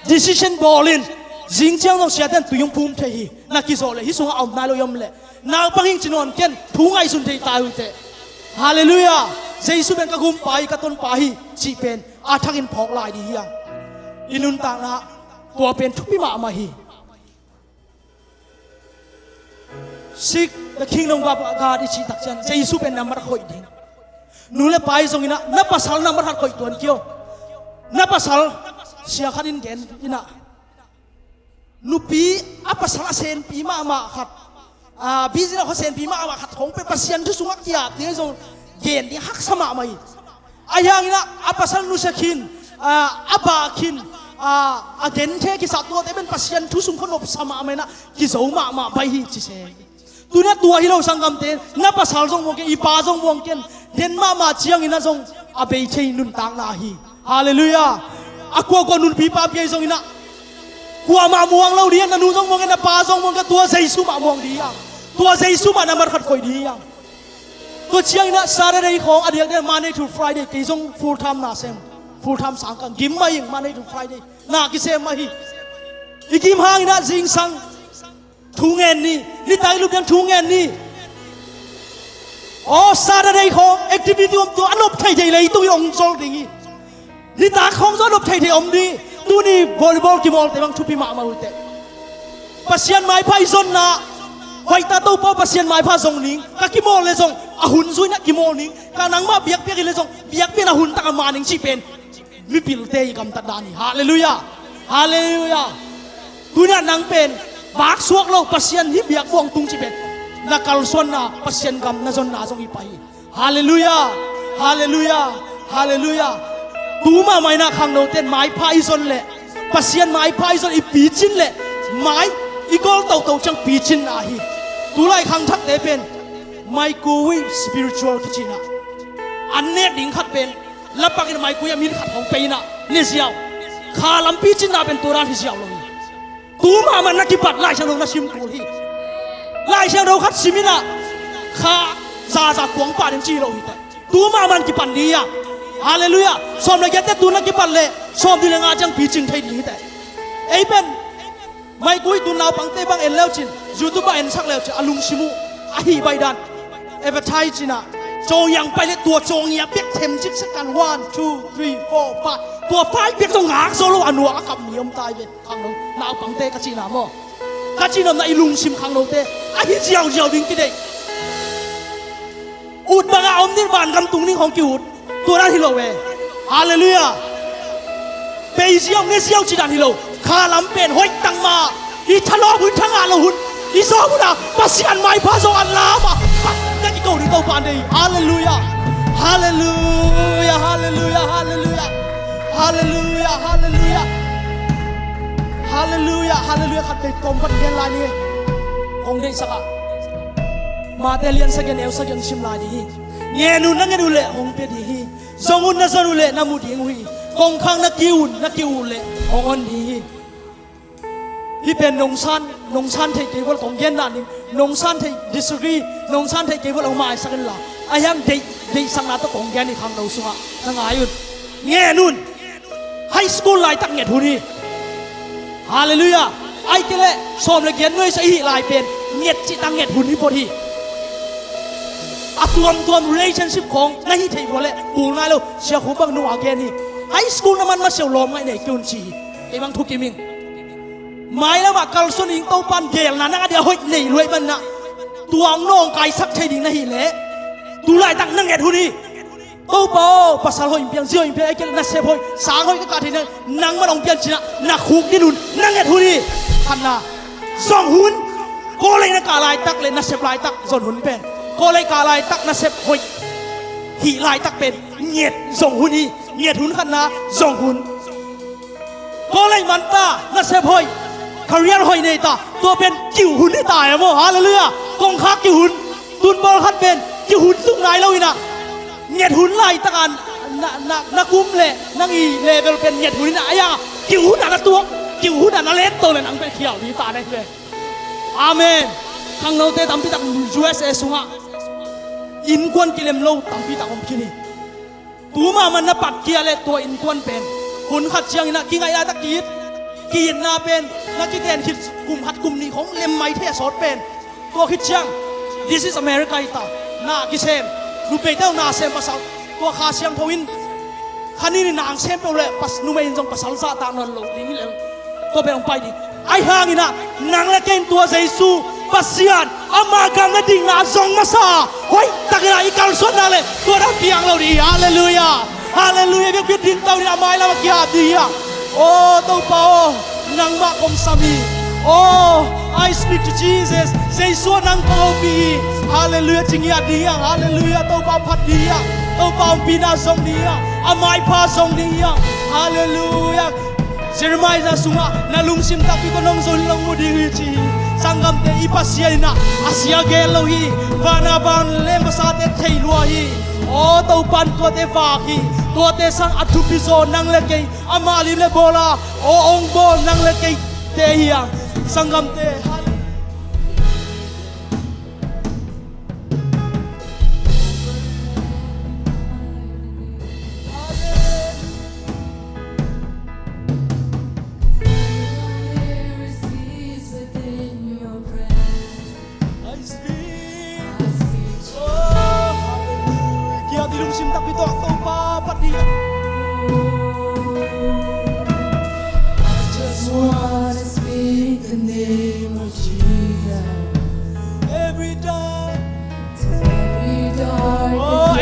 decision ballin jingjiang nong siaten tuyong phum thei hi na ki zole hi sunga aum nalo yom le na panging chinon ken thungai sun thei ta ute hallelujah jesu ben ka gum pai ka ton pa hi chi pen a thangin phok lai di hiang inun ta na tua pen thupi ma ma hi seek the kingdom of God ichi takchan jesu pen namar khoi ding nule pai zongina na pasal namar hat khoi tuan kyo na pasal sia khanin gen ina nupi apa salah sen pi ma khat bizina kho sen pi ma khat khong pe pasien thu sunga kia ti zo gen di hak sama mai ayang ina apa sal nu sakin aba kin again the ki sa to te ben pasien thu sung khonop sama mai na ki zo ma bai hi chi se tunia tua hi lo sangam te na pasal jong mo ke ipa jong mo ken den ma chiang ina jong abei chei nun tang na hi hallelujah aku nun pipa pi zong ina kwa ma muang lo dia na nu zong mong na pa zong mong ka tua jesu ma muang dia tua jesu ma na mar khat koi dia to chiang ina Saturday khong adiak de Monday to Friday ki zong full time na sem full time sang kan gim mai Monday to Friday na ki sem mai ikim hang ina jing sang thungen ni tai lu yang thungen ni oh Saturday khong activity om to anop thai thai lei tu yong zol ding ni ta khong zo nop thai thai om ni tu ni volleyball ki mol te bang thupi ma ute pasien mai phai zon na hoi ta to pa pasien mai pha zong ning ka ki mol le zong a hun zui na ki mol ning ka nang ma biak biak le zong biak pe na hun ta ka ma ning chi pen mi pil te kam ta dani hallelujah hallelujah tu na nang pen bak suak lo pasien hi biak bong tung chi pen na kal son na pasien gam na zon na zong i pai hallelujah hallelujah hallelujah tu ma mai na khang no ten mai phai zon le pasien mai phai zon i pi chin le mai อีกอลเต่าจังปีจินอาฮีตุไลขังทักเตเป็นไม่กูวิสปิริตชัลคิดนะอันเนกดิ่งขัดเป็นแล้วปากในไม่กูยังมีขัดของเป็นนะเนี่ยเสียวขาลำปีจินนาเป็นตัวร้านที่เสียวเลยตูมามันนักกิบัดไล่ช่างเรานักชิมกูที่ไล่ช่างเราขัดชิมินะข้าซาซากวงป่าเดินจีเราหิตตูมามันกิปันดีอะฮาเลลูยาสมเลยยัดแต่ตูนักกิปันเลยสมดีเลยงาจังปีจินไทยดีแต่ไอ้เป็นไม่กุยตุนเราปังเตบังเอ็นแล้วจินยูทูบเอ็นสักแล้วจะอลุงชิมูอาฮีใบดันเอเวอร์ไทจินะโจยังไปเลยตัวโจงเงียเปียกเทมจิกสักกัน 1 2 3 4 5ตัวไฟเปียกตรงหางโซโลอันหัวกับมีอมตายเลยข้างนู้นนาวปังเตกจีนาโมกจีนามนาอิลุงชิมข้างนู้นเตอาฮีเจียวดิ้งกิเดอุดบางอมนิบานกำตุงนิ่งของกิวดตัวนั้นฮิโลเวฮาเลลูยาเปย์เซียวเงเซียวจีดันฮิโลข้าลำเป็นห้อยตังมาอีทะเลาะหุ่นทั้งอาลหุ่นอีซอบุนะปัสยันไม่พาโซอัลลาบะยังกิโกดิโตปานเดย์ฮาเลลูยาฮาเลลูยาฮาเลลูยาฮาเลลูยาฮาเลลูยาฮาเลลูยาฮาเลลูยาฮาเลลูยาขัดไปตรงกันเรียนลายนี้คงได้สักมาเตลียนสักยังเอวสักยังชิมลายดีเงี้ยนูนั่งเงี้ยนูเละคงเป็นดีจงอุ่นนั่งนูเละน้ำมุดยิงหุยคงข้างนักกิวเละคงอันดีที่เป็นนงชันไทยเกี่ยวกับของเย็นนั่นนี่นงชันไทยดิสรีนงชันไทยเกี่ยวกับเราไม่สักกันละไอ้ยังเด็กสังนาตของเย็นนี่ข้างเราสุงะนั่งอายุเงี้ยนูนไฮสคูลไล่ตักเงี้ยทุนีฮาเลลูยาไอ้เกล้สมเลยเงี้ยน้อยใส่ลายเป็นเงี้ยจิตังเงี้ยทุนีพอดีตัว relationship ของนายที่ว่าเลยกูนายเราเชื่อหูบังนัวแกนี่ไฮสคูลน้ำมันมาเชี่ยวลมไงเนี่ยกินชีไอ้บังทุกกิมิงไม่แล้วว่ากัลส่วนอิงโตปันเกลนะนั่งเดียวห้อยเหนื่อยรวยมันนะตัวน้องกายสักใช่ดิ่งนะฮิเล่ตัวไล่ตั้งนั่งเอ็ดหูนี่โตเปล่าภาษาห้อยเพียงเสี้ยวเพียงไอ้เกลน่าเสพห้อยสางห้อยก็การที่นั่งนั่งมาลองเพียงจีน่ะนักคุกนี่นุ่นนั่งเอ็ดหูนี่ขันนะสองหุ่นโกเลยนักกาลายตักเลยน่าเสพลายตักส่วนหุ่นเป็นโกเลยกาลายตักน่าเสพห้อยหีลายตักเป็นเงียดสองหุ่นนี่เงียดหุ่นขันนะสองหุ่นโกเลยมันตาน่าเสพห้อยคาเรียนหอยในตาตัวเป็นกิ่วหุ่นที่ตายอะโมฮาเลลูยากองคักกิ่วหุ่นตุนบอลคัดเป็นกิ่วหุ่นตุกนายแล้วอีน่ะเงียดหุ่นไล่ตะกันนักกุ้มเละนักอีเละเป็นเงียดหุ่นนี่นะไอ้ยากิ่วหุ่นอันตัวกิ่วหุ่นอันเล็กตัวเลยนังเป็นเขียวนี่ตาได้เลยอาเมนข้างเราเตะตามพิตัก USA สุงะอินควนกิเลมโลตามพิตักของพี่นี่ตัวมามันนับปัดเกียร์เลยตัวอินควนเป็นหุ่นขัดเชียงนี่นะกินไงได้ตะกี้กีนนาเป็นนักกีฬาคิดกลุ่มหัดกลุ่มนี้ของเลมไมเทสอดเป็นตัวคิดจัง This is America อีตาหน้ากิเซมรูปเปเต้าหน้าเซมภาษาตัวคาเชียงทวินคันนี้นางเซมเปล่าเลยปัสนูเมนจงภาษาซาตานนั่นโลดิ้งเลยตัวเป็นองไปดิไอ้ห่างนี่นะนางเล็กเองตัวเจสูปัสยานอามากังกระดิ่งนาจงมาซาเฮ้ยตะกี้อีกาลส่วนนั่นเลยตัวเราเพียงเราดิฮาเลลูยาฮาเลลูยาเพียงดิ่งเต้านี่อามาแล้วมาเกียร์ดีอะโอ้ตัวเปล่านังมาคมสามีโอ้ I speak to Jesus เจสัวนังเปล่าปีฮาเลลูยาจริงอย่างดีฮาเลลูยาตัวเปล่าพัดดีตัวเปล่าปีน่าทรงดีอามาพาทรงดีฮาเลลูยาเจอร์มายจะสุงะนาลุงซิมตักพี่ก็น้องส่วนลงมุดีจีสังกัมเตอีปัสยานะอาเซียเกลโลฮีวานาบันเลมภาษาเตไทยลัวฮีโอ้ตัวปันตัวเตฟากีตัวเตสังอัตุพิโซนังเลกอามาลิเลโบลาโอองโบนังเลกเตฮียังสังกัมเต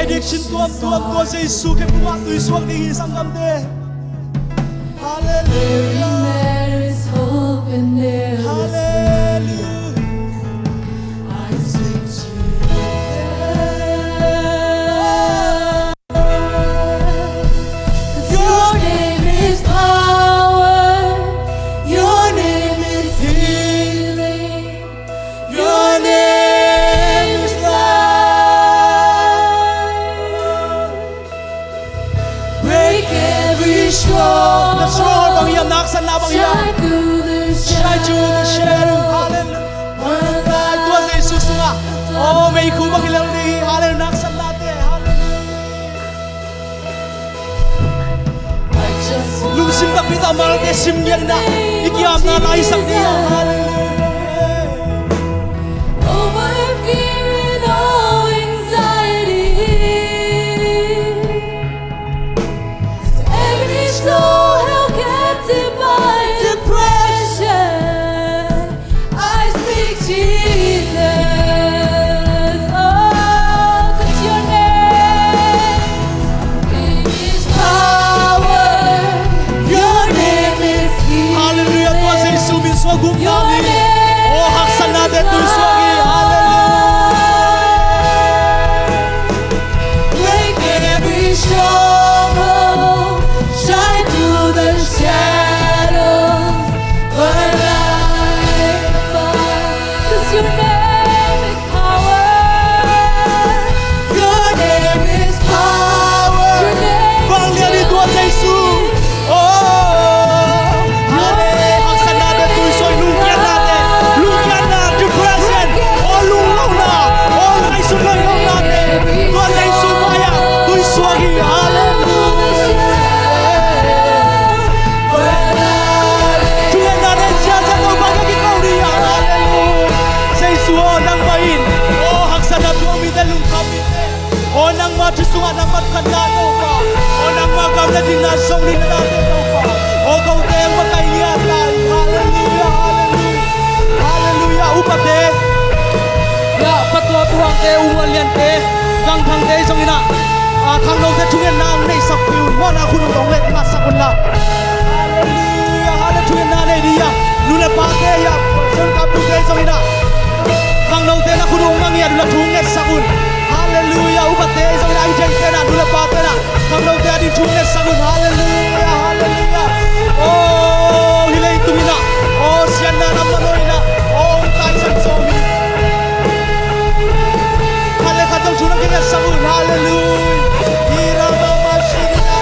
Addictionตัวเจสุแค่ผู้ว่าตุยสวงดีสังกัมเดฮาเลลูยาฮาเลลูยา I speak Jesus Your name is power Your name is healing haksana bang iya shine through the shadow hallelujah Tuhan Yesus nga oh may ku bang ilang ni hallelujah haksana te hallelujah lung sim tak pita mal te sim yang na ikiam na lai sak dia hallelujah Sunga nang magkandano pa o nang magawla din na song din natin pa o gawte magkailian tayo hallelujah hallelujah hallelujah upate ya patwa tuang te uwalian te gang thang te song ina thang lo te thungen nang nei sak piun mo na khunu dong le nga sakun la hallelujah hallelujah na nei dia lule pa te ya son ka pu te song ina thang lo te na khunu nang ya la thunge sakun hallelujah upate song ina ijeng te na lule pa te na thang lo te di thunge sakun hallelujah hallelujah oh hilei tumina oh sian na namanoi na oh tai san somi hale khatong chunang ke sakun hallelujah ira mama shirina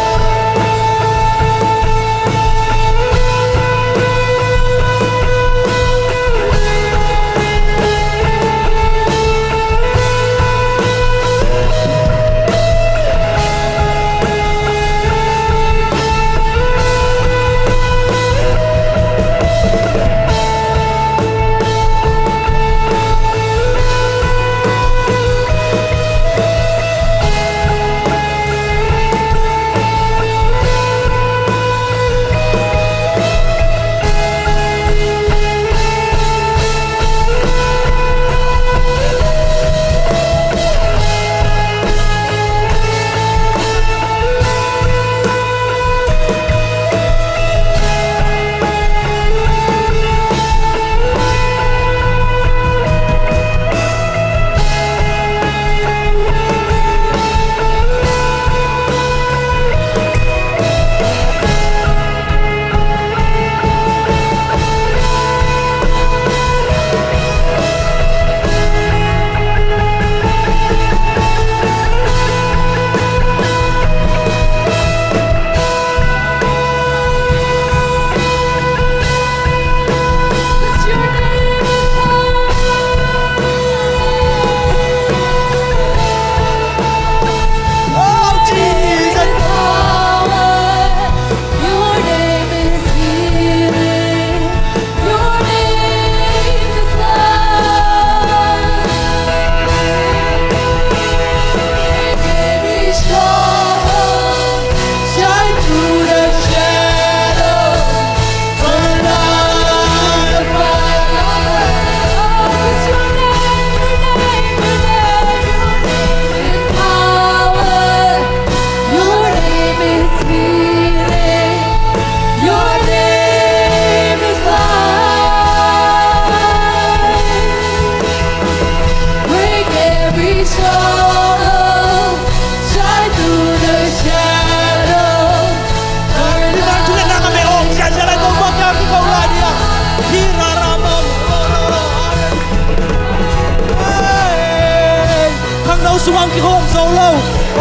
suang ki khom solo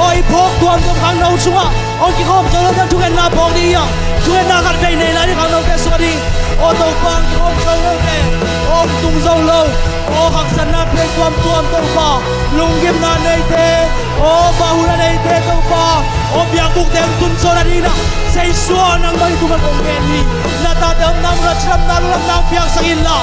oi phok tuam tum khang nau sunga on ki khom solo dan thungen na phok ni yang thungen na khat dei nei la ni khang nau te ô tàu vang ôm sâu lâu nè ôm tung dâu lâu ô hạc sân na phê tuam tuam tàu ba lung kim na này thế ô bahu na này thế tàu ba ô biang buk tem tun so na đi na say xua nang bay tu man ong ni na ta dem nang ra chram na lu nang piang sakin la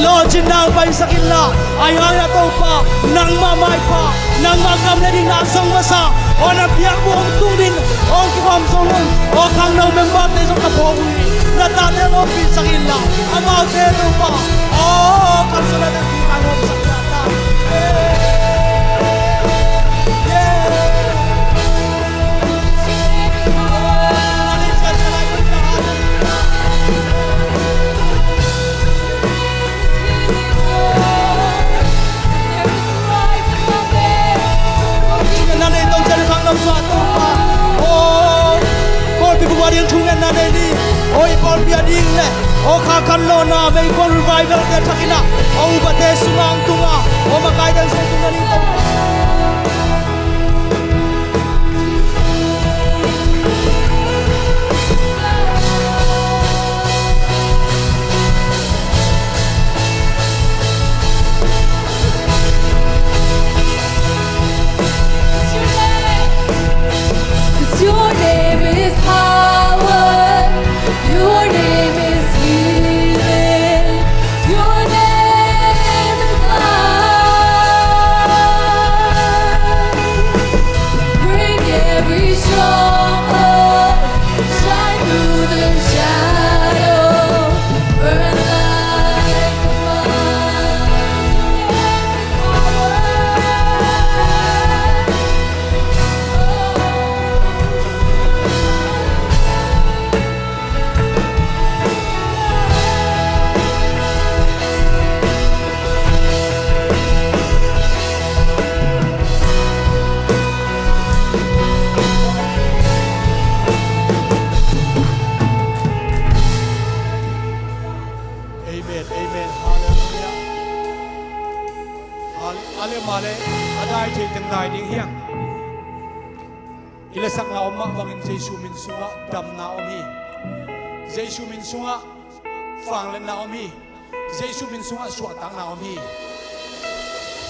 lo chin nang bay sakin la ai ai na tàu ba nang ma mai pa nang ma kam le ding na song ma sa ô na piang bu ong tung din ong ki khom so lung ô khang nang member te so ka phong ni na ta dem ong pin sakin la amao te tàu ba ô kam so na te pi ka ngom sak la ta yang tungan na ni oi pol bia ding le o kha kan lo na ve pol revival ke thakina o bate sungang tunga o makai dang se tunga ni to Your name is power. Your name is healing. Your name is life. Bring every stronghold. Shine through the shadows. Burn like a fire. Amen, amen, hallelujah. Ale male, adai thei teng dai ding hiang. Ila sak na oma bangin Jesu min sunga dam na omi. Jesu min sunga fang len na omi. Jesu min sunga suatang na omi.